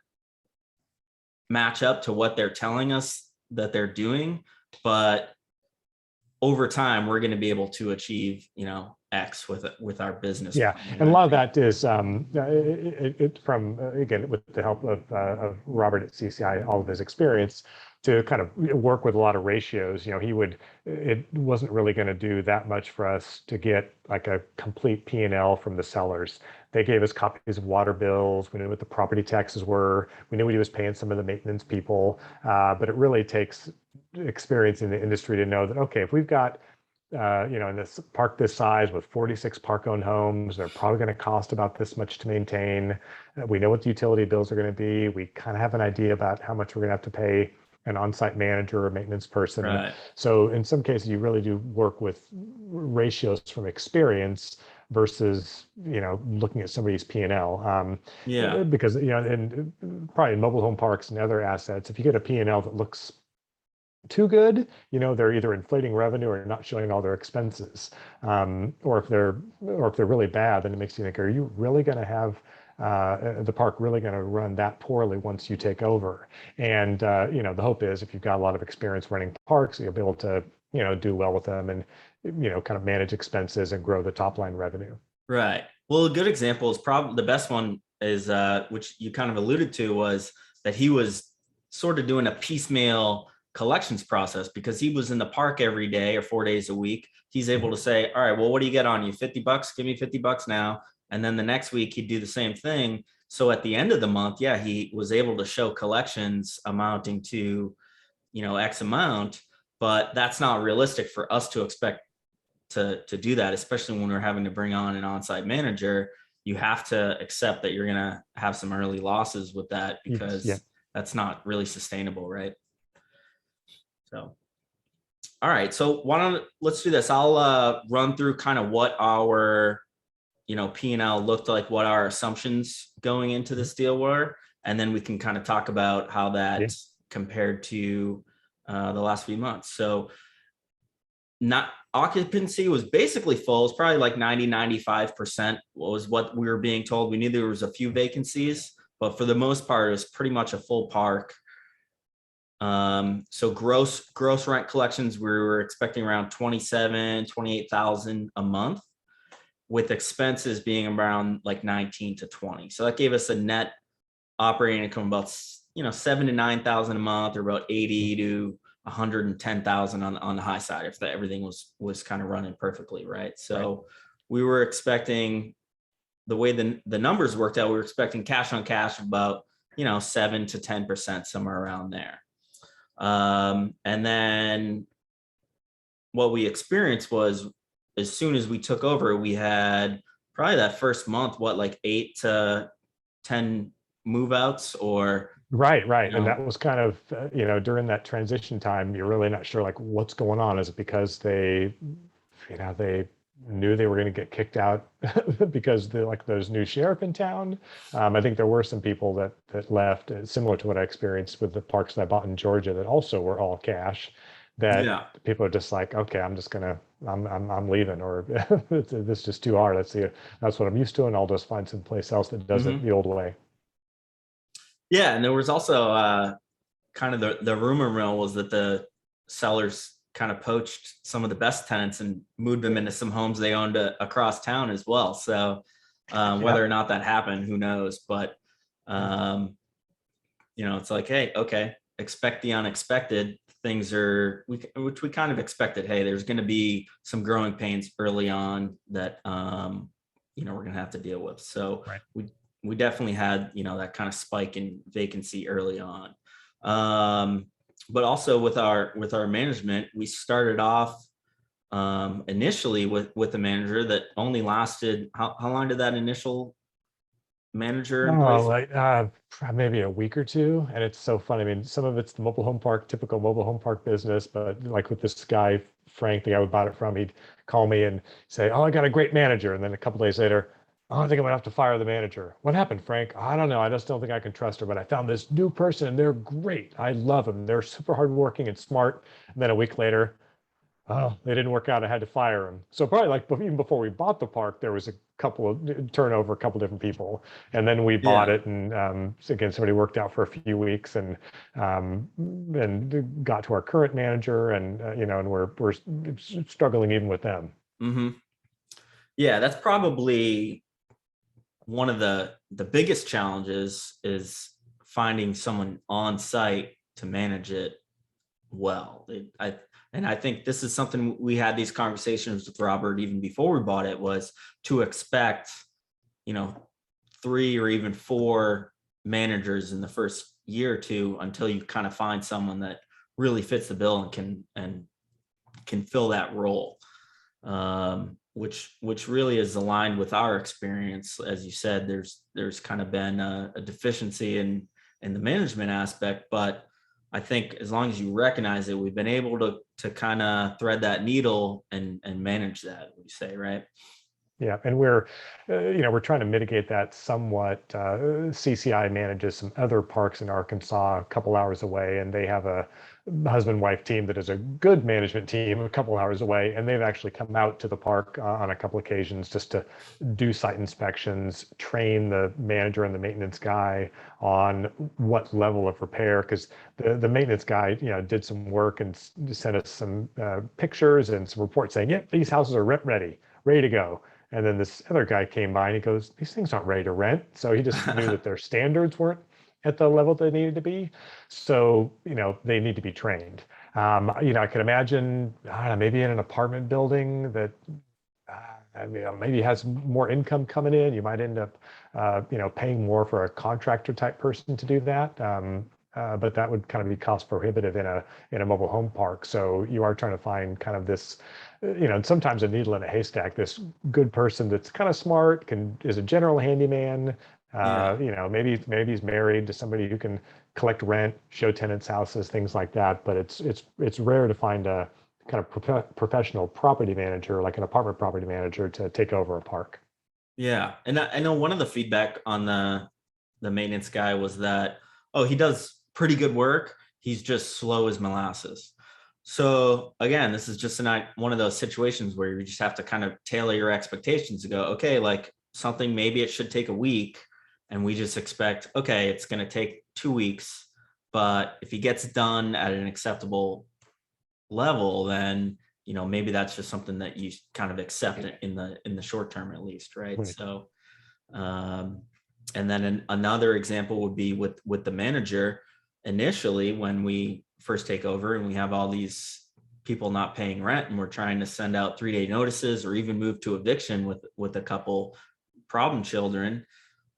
match up to what they're telling us that they're doing, but over time we're going to be able to achieve, X with our business. Yeah, and a lot of that is from again, with the help of Robert at CCI, all of his experience to kind of work with a lot of ratios. It wasn't really going to do that much for us to get like a complete P&L from the sellers. They gave us copies of water bills. We knew what the property taxes were. We knew what he was paying some of the maintenance people. But it really takes experience in the industry to know that, okay, if we've got in this park this size with 46 park-owned homes, they're probably going to cost about this much to maintain. We know what the utility bills are going to be. We kind of have an idea about how much we're going to have to pay an on-site manager or maintenance person. Right. So in some cases, you really do work with ratios from experience versus, looking at somebody's P&L. Yeah. Because, and probably in mobile home parks and other assets, if you get a P&L that looks too good, they're either inflating revenue or not showing all their expenses. Or if they're really bad, then it makes you think, are you really going to have the park really going to run that poorly once you take over? And the hope is, if you've got a lot of experience running parks, you'll be able to do well with them and kind of manage expenses and grow the top line revenue. Right. Well, a good example is probably the best one is which you kind of alluded to, was that he was sort of doing a piecemeal collections process, because he was in the park every day or 4 days a week. He's able to say, all right, well, what do you get on you? $50? Give me $50 now. And then the next week he'd do the same thing. So at the end of the month, he was able to show collections amounting to, X amount, but that's not realistic for us to expect to do that, especially when we're having to bring on an on-site manager. You have to accept that you're going to have some early losses with that, because that's not really sustainable, right? So, all right. So let's do this. I'll run through kind of what our, P&L looked like, what our assumptions going into this deal were, and then we can kind of talk about how that compared to the last few months. So, not occupancy was basically full. It's probably like 95% was what we were being told. We knew there was a few vacancies, but for the most part, it was pretty much a full park. So gross rent collections, we were expecting around 28,000 a month, with expenses being around like 19 to 20. So that gave us a net operating income about, 7 to 9,000 a month, or about 80 to 110,000 on the high side, if everything was kind of running perfectly, right? So we were expecting, the way the numbers worked out, we were expecting cash on cash about, 7 to 10%, somewhere around there. And then what we experienced was, as soon as we took over, we had probably that first month, like 8 to 10 move outs, or Right. And that was kind of, during that transition time, you're really not sure like what's going on. Is it because they knew they were going to get kicked out because there's new sheriff in town? I think there were some people that left, similar to what I experienced with the parks that I bought in Georgia that also were all cash, that people are just like, okay, I'm leaving, or this is just too hard. That's what I'm used to, and I'll just find some place else that does it the old way. Yeah. And there was also kind of the rumor mill was that the sellers kind of poached some of the best tenants and moved them into some homes they owned across town as well. So whether or not that happened, who knows? But it's like, hey, okay, expect the unexpected. Things which we kind of expected. Hey, there's going to be some growing pains early on that we're going to have to deal with. So we definitely had that kind of spike in vacancy early on. But also with our management, we started off initially with the manager that only lasted, how long did that initial manager in Oh, place? like maybe a week or two. And it's so funny. I mean, some of it's the mobile home park, typical mobile home park business, but like with this guy, Frank, the guy we bought it from, he'd call me and say, "Oh, I got a great manager." And then a couple days later, "Oh, I think I'm gonna have to fire the manager." "What happened, Frank?" "I don't know. I just don't think I can trust her, but I found this new person and they're great. I love them. They're super hardworking and smart." And then a week later, "Oh, they didn't work out. I had to fire him." So probably like even before we bought the park, there was a couple of turnover, a couple different people, and then we bought Yeah. it, and so again, somebody worked out for a few weeks, and got to our current manager, and and we're struggling even with them. Hmm. Yeah, that's probably one of the biggest challenges is finding someone on site to manage it well. And I think this is something we had these conversations with Robert even before we bought it, was to expect, you know, 3 or even 4 managers in the first year or two until you kind of find someone that really fits the bill and can fill that role. Which really is aligned with our experience. As you said, there's kind of been a deficiency in the management aspect, but I think as long as you recognize it, we've been able to kind of thread that needle and manage that. Would you say, right? Yeah, and we're trying to mitigate that somewhat. CCI manages some other parks in Arkansas, a couple hours away, and they have a husband-wife team that is a good management team a couple hours away, and they've actually come out to the park on a couple occasions just to do site inspections, train the manager and the maintenance guy on what level of repair, because the maintenance guy, did some work and sent us some pictures and some reports saying, "Yep, these houses are rent ready to go." And then this other guy came by and he goes, "These things aren't ready to rent." So he just knew that their standards weren't at the level they needed to be. So, they need to be trained. I could imagine, I don't know, maybe in an apartment building that, maybe has more income coming in, you might end up, paying more for a contractor type person to do that. But that would kind of be cost prohibitive in a mobile home park. So you are trying to find kind of this, sometimes a needle in a haystack, this good person that's kind of smart, is a general handyman. Yeah. Maybe he's married to somebody who can collect rent, show tenants houses, things like that. But it's rare to find a kind of professional property manager, like an apartment property manager, to take over a park. Yeah. And I know one of the feedback on the maintenance guy was that, oh, he does pretty good work. He's just slow as molasses. So again, this is just one of those situations where you just have to kind of tailor your expectations to go, okay, like something, maybe it should take a week. And we just expect, okay, it's going to take 2 weeks. But if he gets done at an acceptable level, then maybe that's just something that you kind of accept it in the short term, at least, right? Right. So and then another example would be with the manager. Initially, when we first take over and we have all these people not paying rent and we're trying to send out 3-day notices or even move to eviction with a couple problem children,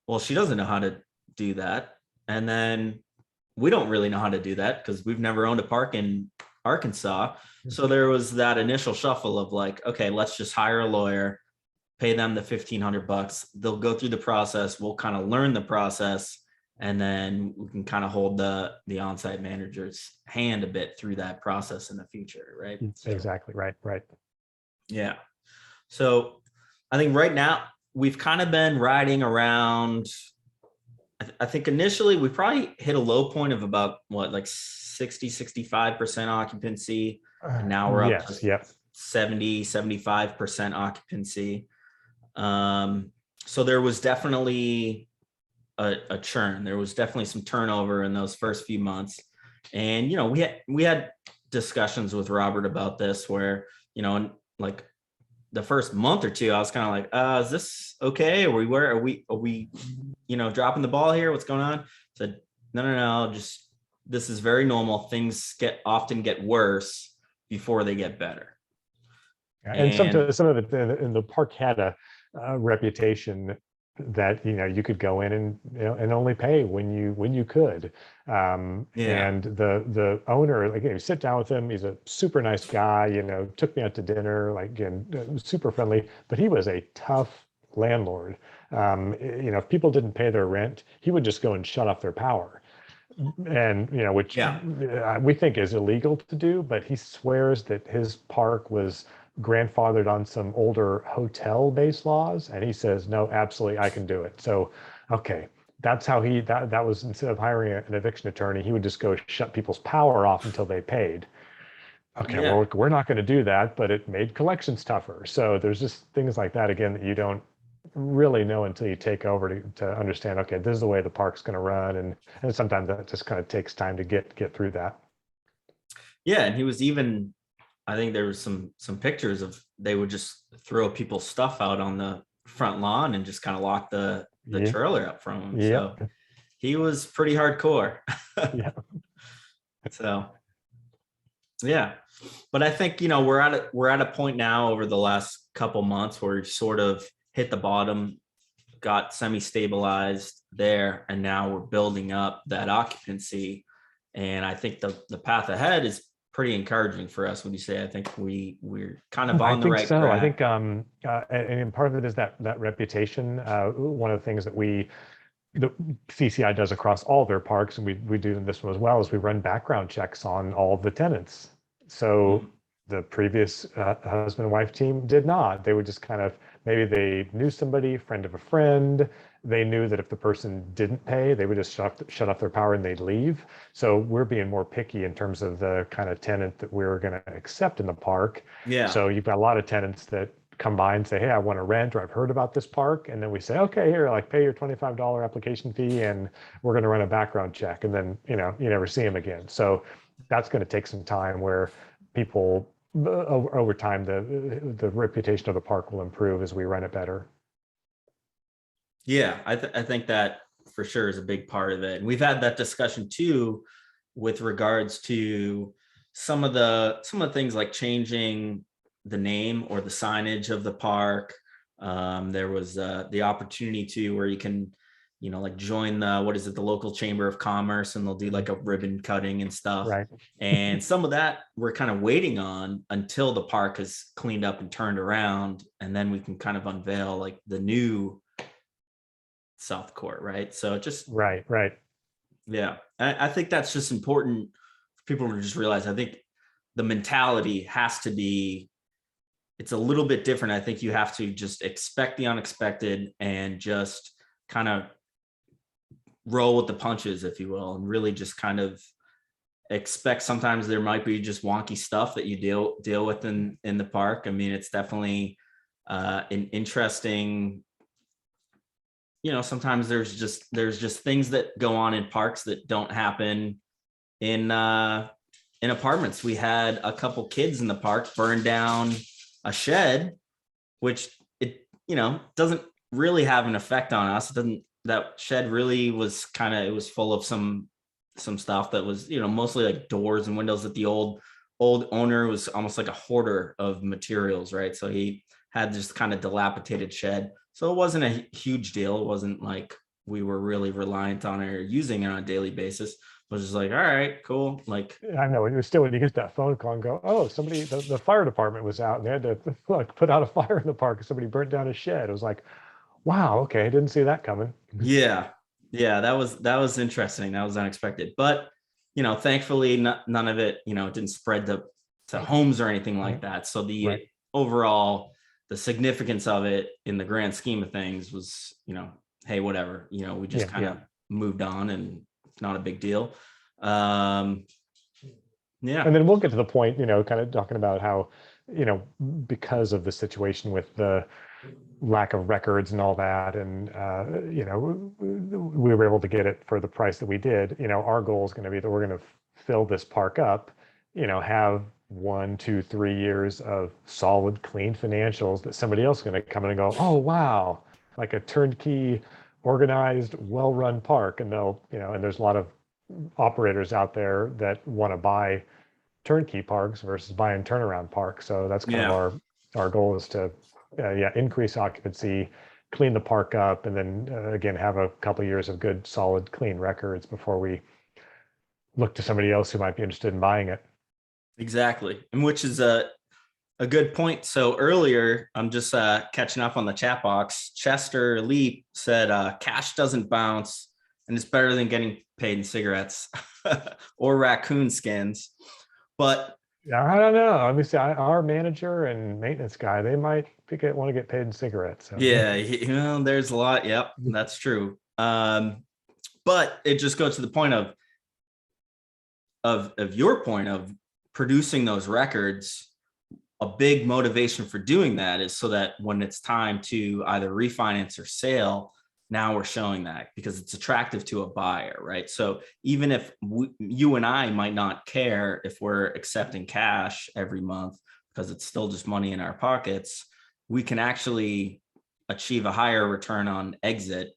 well, she doesn't know how to do that. And then we don't really know how to do that because we've never owned a park in Arkansas. So there was that initial shuffle of like, okay, let's just hire a lawyer, pay them the $1,500. They'll go through the process. We'll kind of learn the process, and then we can kind of hold the on-site manager's hand a bit through that process in the future, right? So, Exactly. Right. Right. yeah. So I think right now we've kind of been riding around. I think initially we probably hit a low point of about like 60-65% occupancy, and now we're up to Yes. Yep. 70-75% occupancy. So there was definitely a churn. There was definitely some turnover in those first few months. And, we had discussions with Robert about this where, like the first month or two, I was kind of like, is this okay? Are we, dropping the ball here? What's going on? Said, no, just, this is very normal. Things often get worse before they get better. Yeah, and And some of it, and the park had a reputation that, you could go in and, and only pay when you could. Yeah. And the owner, like, you sit down with him, he's a super nice guy, took me out to dinner, like, again, super friendly, but he was a tough landlord. If people didn't pay their rent, he would just go and shut off their power. And, which Yeah. we think is illegal to do, but he swears that his park was grandfathered on some older hotel-based laws, and he says, no, absolutely, I can do it. So, okay, that's how that was, instead of hiring an eviction attorney, he would just go shut people's power off until they paid. Okay, Yeah. well, we're not going to do that, but it made collections tougher. So there's just things like that, again, that you don't really know until you take over to understand, okay, this is the way the park's going to run. And sometimes that just kind of takes time to get through that. Yeah. And he was even, I think there was some pictures of, they would just throw people's stuff out on the front lawn and just kind of lock the Yeah. trailer up from him. Yep. So he was pretty hardcore. Yeah. So yeah. But I think, we're at a point now over the last couple months where we've sort of hit the bottom, got semi-stabilized there, and now we're building up that occupancy. And I think the path ahead is pretty encouraging for us. Would you say? I think we're kind of I on the think right so. I track. think, and part of it is that reputation. One of the things that the CCI does across all their parks, and we do this one as well, is we run background checks on all of the tenants. So the previous husband and wife team did not. They would just kind of, maybe they knew somebody, friend of a friend. They knew that if the person didn't pay, they would just shut off their power and they'd leave. So we're being more picky in terms of the kind of tenant that we're going to accept in the park. Yeah. So you've got a lot of tenants that come by and say, hey, I want to rent, or I've heard about this park. And then we say, okay, here, like, pay your $25 application fee and we're going to run a background check. And then, you never see them again. So that's going to take some time, where people, over time, the reputation of the park will improve as we run it better. Yeah. I think that for sure is a big part of it. And we've had that discussion too, with regards to some of the things like changing the name or the signage of the park. There was the opportunity to where you can, like join the local chamber of commerce, and they'll do like a ribbon cutting and stuff. Right. And some of that we're kind of waiting on until the park has cleaned up and turned around, and then we can kind of unveil like the new South Court, right? So just, Right. Right. yeah, I think that's just important for people to just realize. I think the mentality has to be, it's a little bit different. I think you have to just expect the unexpected and just kind of roll with the punches, if you will, and really just kind of expect sometimes there might be just wonky stuff that you deal with in the park. I mean, it's definitely an interesting, sometimes there's just things that go on in parks that don't happen in apartments. We had a couple kids in the park burn down a shed, which doesn't really have an effect on us. It doesn't, that shed really was it was full of some stuff that was, mostly like doors and windows, that the old owner was almost like a hoarder of materials, right? So he had this kind of dilapidated shed. So it wasn't a huge deal. It wasn't like we were really reliant on it or using it on a daily basis. It was just like, all right, cool. Like, I know, it was still, when you get that phone call and go, oh, somebody, the fire department was out and they had to put out a fire in the park and somebody burnt down a shed. It was like, wow, okay, I didn't see that coming. yeah, that was interesting. That was unexpected, but thankfully none of it, didn't spread to homes or anything like that. So Right. overall, the significance of it in the grand scheme of things was, hey, whatever, we just kind of moved on, and it's not a big deal. Yeah. And then we'll get to the point, kind of talking about how, because of the situation with the lack of records and all that, and we were able to get it for the price that we did. Our goal is going to be that we're going to fill this park up, have 1, 2, 3 years of solid, clean financials that somebody else is going to come in and go, oh wow, like a turnkey, organized, well-run park. And they'll, and there's a lot of operators out there that want to buy turnkey parks versus buying turnaround parks. So that's kind of our goal, is to increase occupancy, clean the park up, and then again, have a couple of years of good, solid, clean records before we look to somebody else who might be interested in buying it. Exactly. And which is a good point. So earlier, I'm just catching up on the chat box. Chester Leap said, cash doesn't bounce and it's better than getting paid in cigarettes or raccoon skins. But Yeah, I don't know. Obviously, our manager and maintenance guy, they might want to get paid in cigarettes. So. yeah, there's a lot. Yep, that's true. But it just goes to the point of your point of producing those records. A big motivation for doing that is so that when it's time to either refinance or sale, now we're showing that because it's attractive to a buyer, right? So even if you and I might not care if we're accepting cash every month because it's still just money in our pockets, we can actually achieve a higher return on exit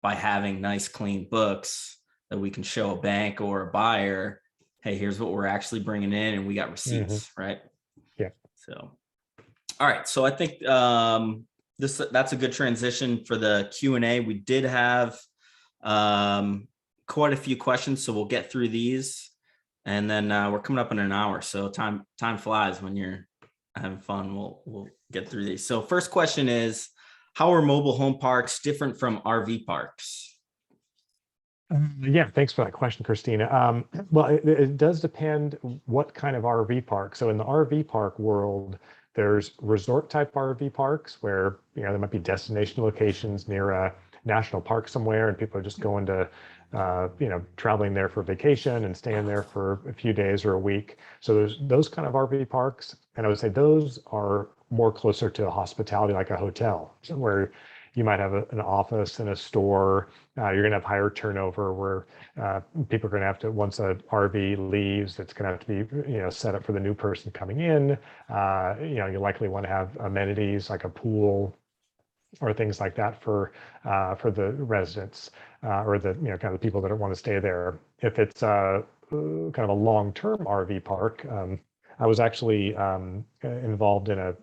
by having nice, clean books that we can show a bank or a buyer, hey, here's what we're actually bringing in, and we got receipts, right? Yeah. So, all right. So I think that's a good transition for the Q&A. We did have quite a few questions, so we'll get through these, and then we're coming up in an hour. So time flies when you're having fun. We'll get through these. So first question is, how are mobile home parks different from RV parks? Yeah, thanks for that question, Christina. Well, it does depend what kind of RV park. So in the RV park world, there's resort type RV parks where, there might be destination locations near a national park somewhere, and people are just going to, traveling there for vacation and staying there for a few days or a week. So there's those kind of RV parks. And I would say those are more closer to hospitality, like a hotel, where you might have an office and a store. You're going to have higher turnover where people are going to have to, once an RV leaves, it's going to have to be, set up for the new person coming in. You likely want to have amenities like a pool or things like that for the residents or the, kind of the people that want to stay there. If it's kind of a long-term RV park, I was actually involved in a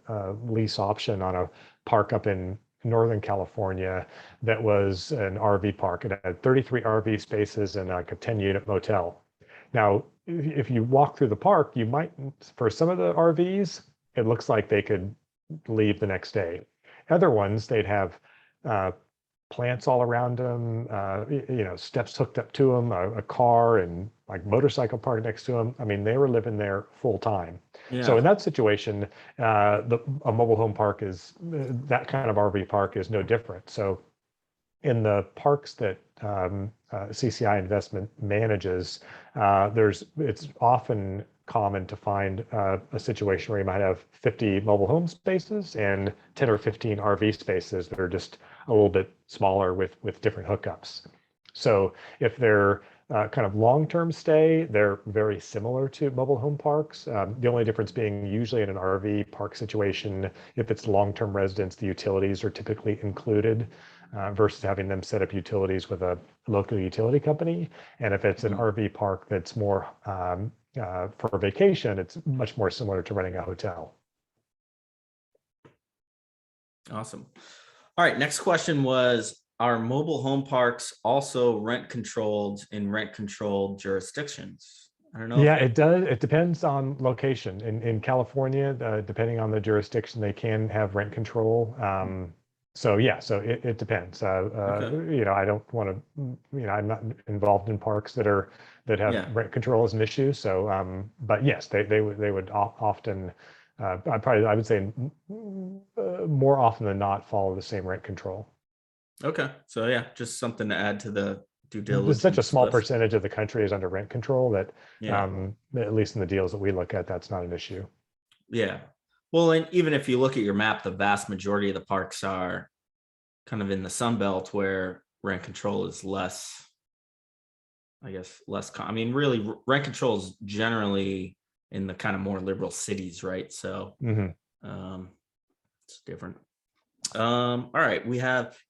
lease option on a park up in Northern California that was an RV park. It had 33 RV spaces and like a 10-unit motel. Now, if you walk through the park, you might, for some of the RVs, it looks like they could leave the next day. Other ones, they'd have plants all around them, steps hooked up to them, a car and like motorcycle parked next to them. I mean, they were living there full time. Yeah. So in that situation, a mobile home park is, that kind of RV park is no different. So in the parks that CCI Investment manages, it's often common to find a situation where you might have 50 mobile home spaces and 10 or 15 RV spaces that are just a little bit smaller with different hookups. So if they're kind of long-term stay, they're very similar to mobile home parks. The only difference being usually in an RV park situation, if it's long-term residence, the utilities are typically included versus having them set up utilities with a local utility company. And if it's an RV park that's more for vacation, it's much more similar to renting a hotel. Awesome. All right. Next question was, are mobile home parks also rent controlled in rent controlled jurisdictions? I don't know. Yeah, it does. It depends on location. In California, depending on the jurisdiction, they can have rent control. So yeah, so it depends. Okay. I don't want to, I'm not involved in parks that have rent control as an issue. So, but yes, they would often, I would say more often than not follow the same rent control. Okay. So yeah, just something to add to the due There's diligence such a small list. percentage of the country is under rent control that, Yeah. at least in the deals that we look at, that's not an issue. Yeah. Well, and even if you look at your map, the vast majority of the parks are kind of in the Sun Belt where rent control is less, I guess, I mean, really, rent control is generally in the kind of more liberal cities, right? So it's different. All right,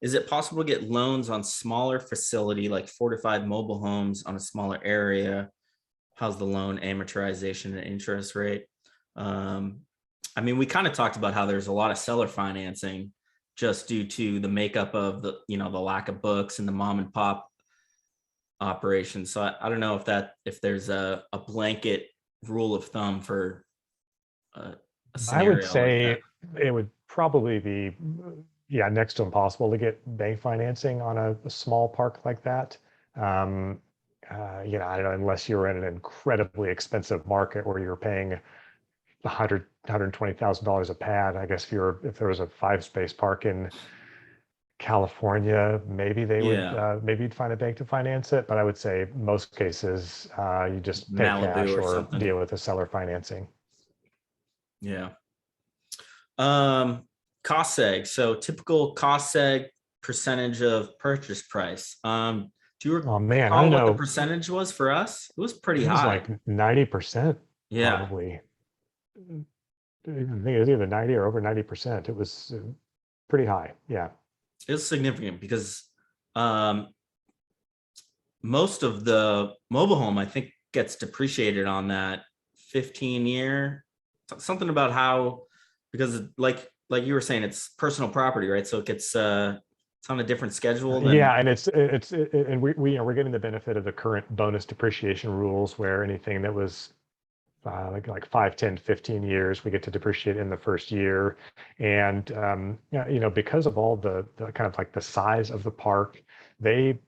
is it possible to get loans on smaller facility, like 4 to 5 mobile homes on a smaller area? How's the loan amortization and interest rate? I mean, we kind of talked about how there's a lot of seller financing just due to the makeup of the, the lack of books and the mom and pop operations. So I don't know if there's a blanket rule of thumb for a I would scenario like that. say it would probably be, yeah, next to impossible to get bank financing on a small park like that. Um, I don't know, unless you're in an incredibly expensive market where you're paying $120,000 a pad. I guess if there was a 5-space park in California, maybe they would, Yeah, maybe you'd find a bank to finance it. But I would say most cases, you just pay Malibu cash or or something. deal with the seller financing. Yeah. Cost seg. So typical cost seg percentage of purchase price. Do you Oh man, I recall don't what the know. percentage was for us? It was pretty It was high. like 90% Yeah, probably. I think it was either 90 or over 90%. It was pretty high. Yeah. it was significant because um, most of the mobile home, I think, gets depreciated on that 15-year. Something about how, because like you were saying, it's personal property, right? So it gets it's on a different schedule than. Yeah, and and we're getting the benefit of the current bonus depreciation rules where anything that was like 5, 10, 15 years, we get to depreciate in the first year. And yeah, because of all the kind of like the size of the park, they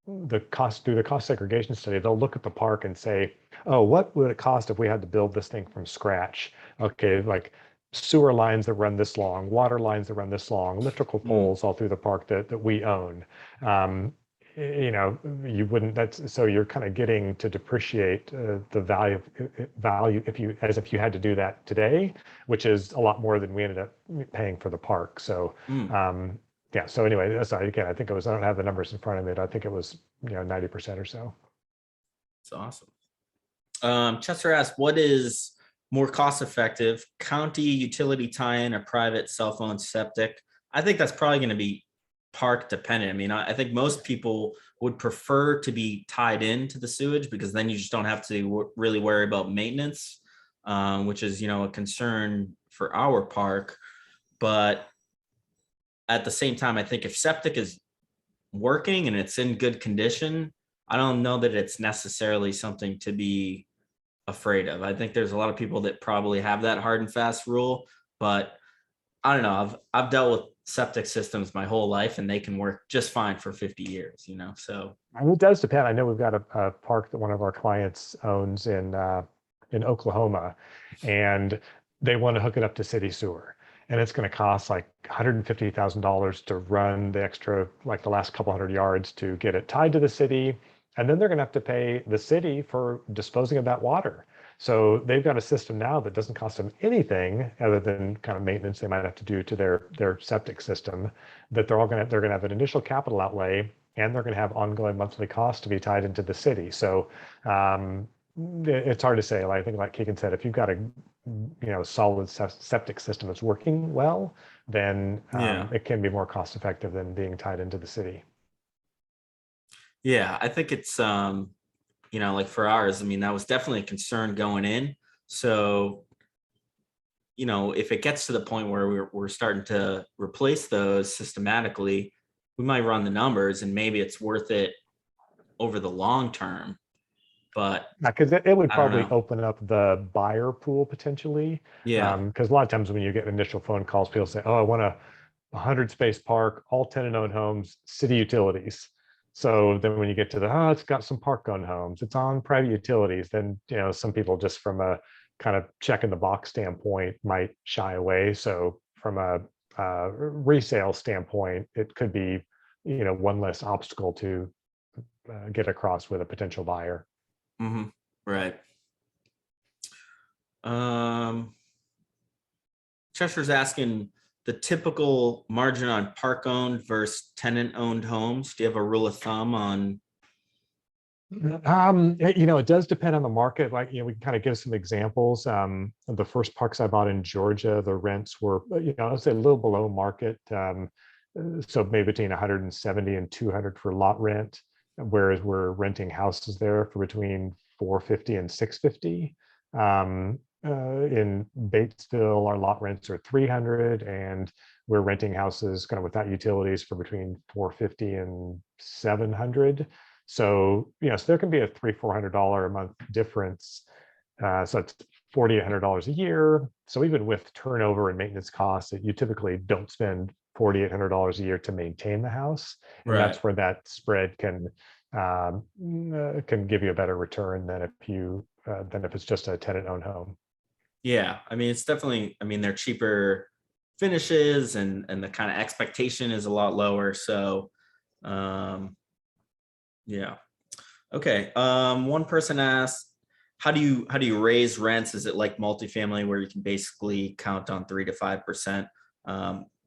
through the cost segregation study, they'll look at the park and say, oh, what would it cost if we had to build this thing from scratch? Okay, like sewer lines that run this long, water lines that run this long, electrical Mm, poles all through the park that we own. Um, you wouldn't, that's so you're kind of getting to depreciate the value if you had to do that today, which is a lot more than we ended up paying for the park. So mm, um, yeah. So anyway, so again, I think it was, I don't have the numbers in front of me, but I think it was, 90% or so. it's awesome. Chester asked, what is more cost effective, county utility tie-in or private cell phone septic? I think that's probably going to be park dependent. I mean, I think most people would prefer to be tied into the sewage because then you just don't have to really worry about maintenance, which is, a concern for our park. But at the same time, I think if septic is working and it's in good condition, I don't know that it's necessarily something to be afraid of. I think there's a lot of people that probably have that hard and fast rule, but I don't know. I've dealt with septic systems my whole life and they can work just fine for 50 years, So And it does depend. I know we've got a park that one of our clients owns in Oklahoma, and they want to hook it up to city sewer. And it's going to cost like $150,000 to run the extra, like the last couple hundred yards to get it tied to the city. And then they're going to have to pay the city for disposing of that water. So they've got a system now that doesn't cost them anything other than kind of maintenance they might have to do to their septic system, that they're gonna have an initial capital outlay, and they're going to have ongoing monthly costs to be tied into the city. So um, it's hard to say. Like, I think, like Keegan said, if you've got a solid septic system that's working well, then yeah. it can be more cost effective than being tied into the city. Yeah, I think it's like for ours, I mean, that was definitely a concern going in. So, if it gets to the point where we're starting to replace those systematically, we might run the numbers and maybe it's worth it over the long term. But Because it would I don't probably know. open up the buyer pool potentially. Yeah. Because a lot of times when you get initial phone calls, people say, "Oh, I want a 100-space park, all tenant-owned homes, city utilities." So then when you get to it's got some park-owned homes, it's on private utilities, then some people just from a kind of check in the box standpoint might shy away. So from a resale standpoint, it could be one less obstacle to get across with a potential buyer. Right. Um, Cheshire's asking the typical margin on park owned versus tenant owned homes. Do you have a rule of thumb on? It does depend on the market. Like, we can kind of give some examples. The first parks I bought in Georgia, the rents were, I'd say a little below market. So maybe between 170 and 200 for lot rent, whereas we're renting houses there for between 450 and 650. in Batesville, our lot rents are 300, and we're renting houses kind of without utilities for between 450 and 700. So, so there can be a $300-400 a month difference. So it's $4,800 a year. So even with turnover and maintenance costs, you typically don't spend $4,800 a year to maintain the house, and Right. that's where that spread can give you a better return than if it's just a tenant-owned home. Yeah. I mean, it's definitely, I mean, they're cheaper finishes and the kind of expectation is a lot lower. So, yeah. Okay. One person asked, how do you raise rents? Is it like multifamily where you can basically count on 3 to 5%?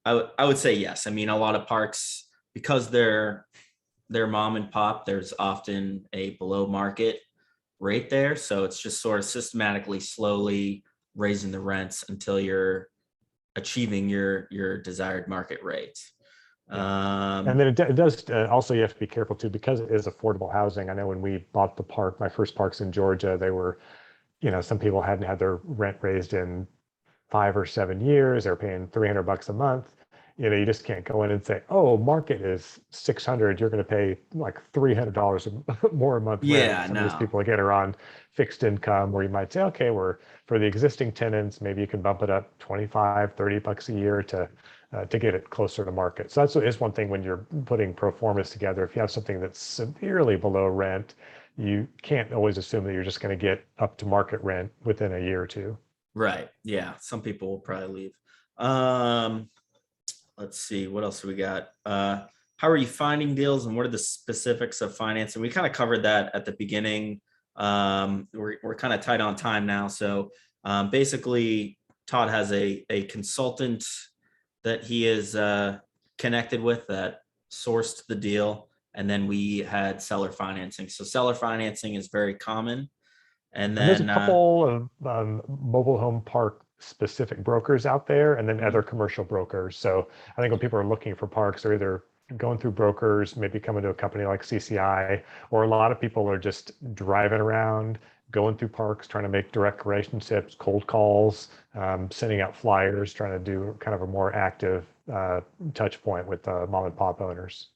I would say yes. I mean, a lot of parks, because they're mom and pop, there's often a below market rate there. So it's just sort of systematically, slowly raising the rents until you're achieving your desired market rate. And then it does also, you have to be careful too, because it is affordable housing. I know when we bought the park, my first parks in Georgia, they were, some people hadn't had their rent raised in 5 or 7 years. They're paying $300 a month. You just can't go in and say, oh, market is 600. You're going to pay like $300 more a month rent. Yeah, Some of these no. people, again, are on fixed income, where you might say, okay, for the existing tenants, maybe you can bump it up 25, $30 a year to get it closer to market. So is one thing when you're putting pro formas together. If you have something that's severely below rent, you can't always assume that you're just going to get up to market rent within a year or two. Right. Yeah. Some people will probably leave. Let's see, what else do we got? How are you finding deals, and what are the specifics of financing? We kind of covered that at the beginning. We're kind of tight on time now. So basically, Todd has a consultant that he is connected with that sourced the deal. And then we had seller financing. So seller financing is very common. And And there's a then couple of mobile home park specific brokers out there, and then Mhm. other commercial brokers. So I think when people are looking for parks, they're either going through brokers, maybe coming to a company like CCI, or a lot of people are just driving around, going through parks, trying to make direct relationships, cold calls, sending out flyers, trying to do kind of a more active touch point with mom and pop owners.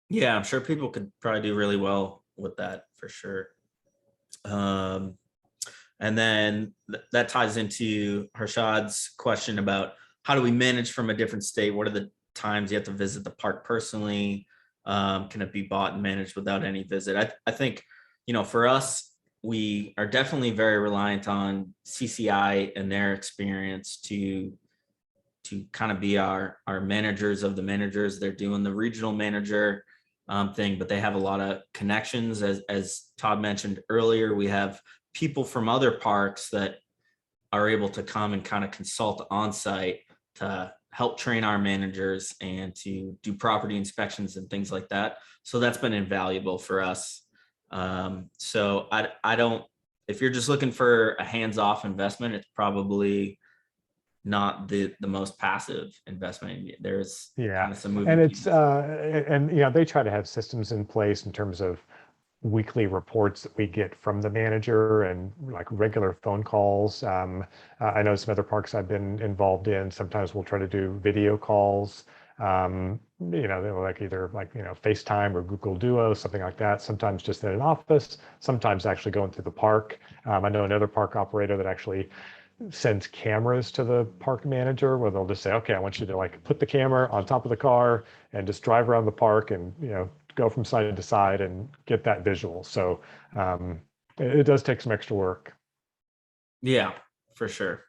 Yeah, I'm sure people could probably do really well with that for sure. Um, And then that ties into Harshad's question about how do we manage from a different state? What are the times you have to visit the park personally? Can it be bought and managed without any visit? I think, for us, we are definitely very reliant on CCI and their experience to kind of be our managers of the managers. They're doing the regional manager thing, but they have a lot of connections. As Todd mentioned earlier, we have people from other parks that are able to come and kind of consult on site to help train our managers and to do property inspections and things like that. So that's been invaluable for us. So I don't, if you're just looking for a hands-off investment, it's probably not the most passive investment. There's Yeah, kind of some moving and it's pieces. they try to have systems in place in terms of weekly reports that we get from the manager and like regular phone calls. I know some other parks I've been involved in, sometimes we'll try to do video calls. They're like either FaceTime or Google Duo, something like that. Sometimes just in an office, sometimes actually going through the park. I know another park operator that actually sends cameras to the park manager, where they'll just say, okay, I want you to like put the camera on top of the car and just drive around the park and go from side to side and get that visual. So it does take some extra work. Yeah, for sure.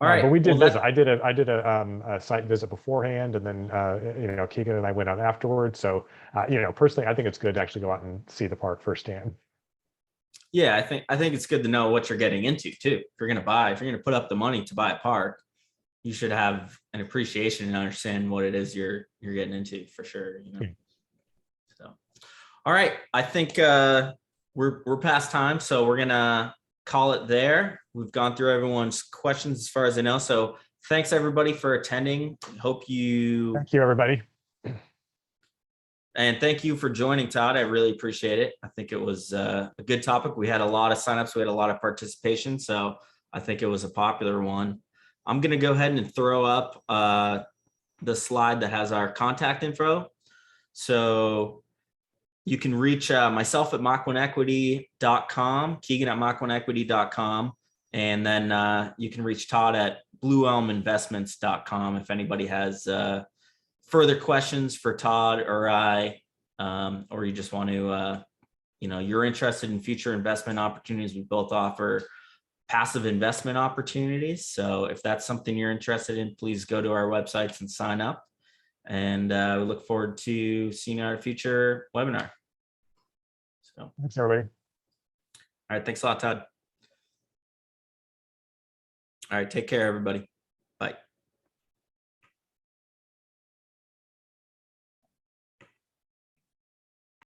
All right. But we Well, did visit. I did a site visit beforehand, and then Keegan and I went out afterwards. So personally, I think it's good to actually go out and see the park firsthand. yeah, I think it's good to know what you're getting into too. If you're gonna put up the money to buy a park, you should have an appreciation and understand what it is you're getting into for sure. So, all right, I think we're past time, so we're gonna call it there. We've gone through everyone's questions as far as I know. So thanks everybody for attending. Hope you Thank you, everybody. And thank you for joining, Todd. I really appreciate it. I think it was a good topic. We had a lot of signups. We had a lot of participation. So I think it was a popular one. I'm going to go ahead and throw up the slide that has our contact info. So you can reach myself at mach1equity.com, Keegan at mach1equity.com, and then you can reach Todd at blueelminvestments.com if anybody has further questions for Todd or I, or you just want to, you're interested in future investment opportunities. We both offer passive investment opportunities. So if that's something you're interested in, please go to our websites and sign up. And we look forward to seeing you at a future webinar. So Thanks, everybody. All right. Thanks a lot, Todd. All right. Take care, everybody. Bye.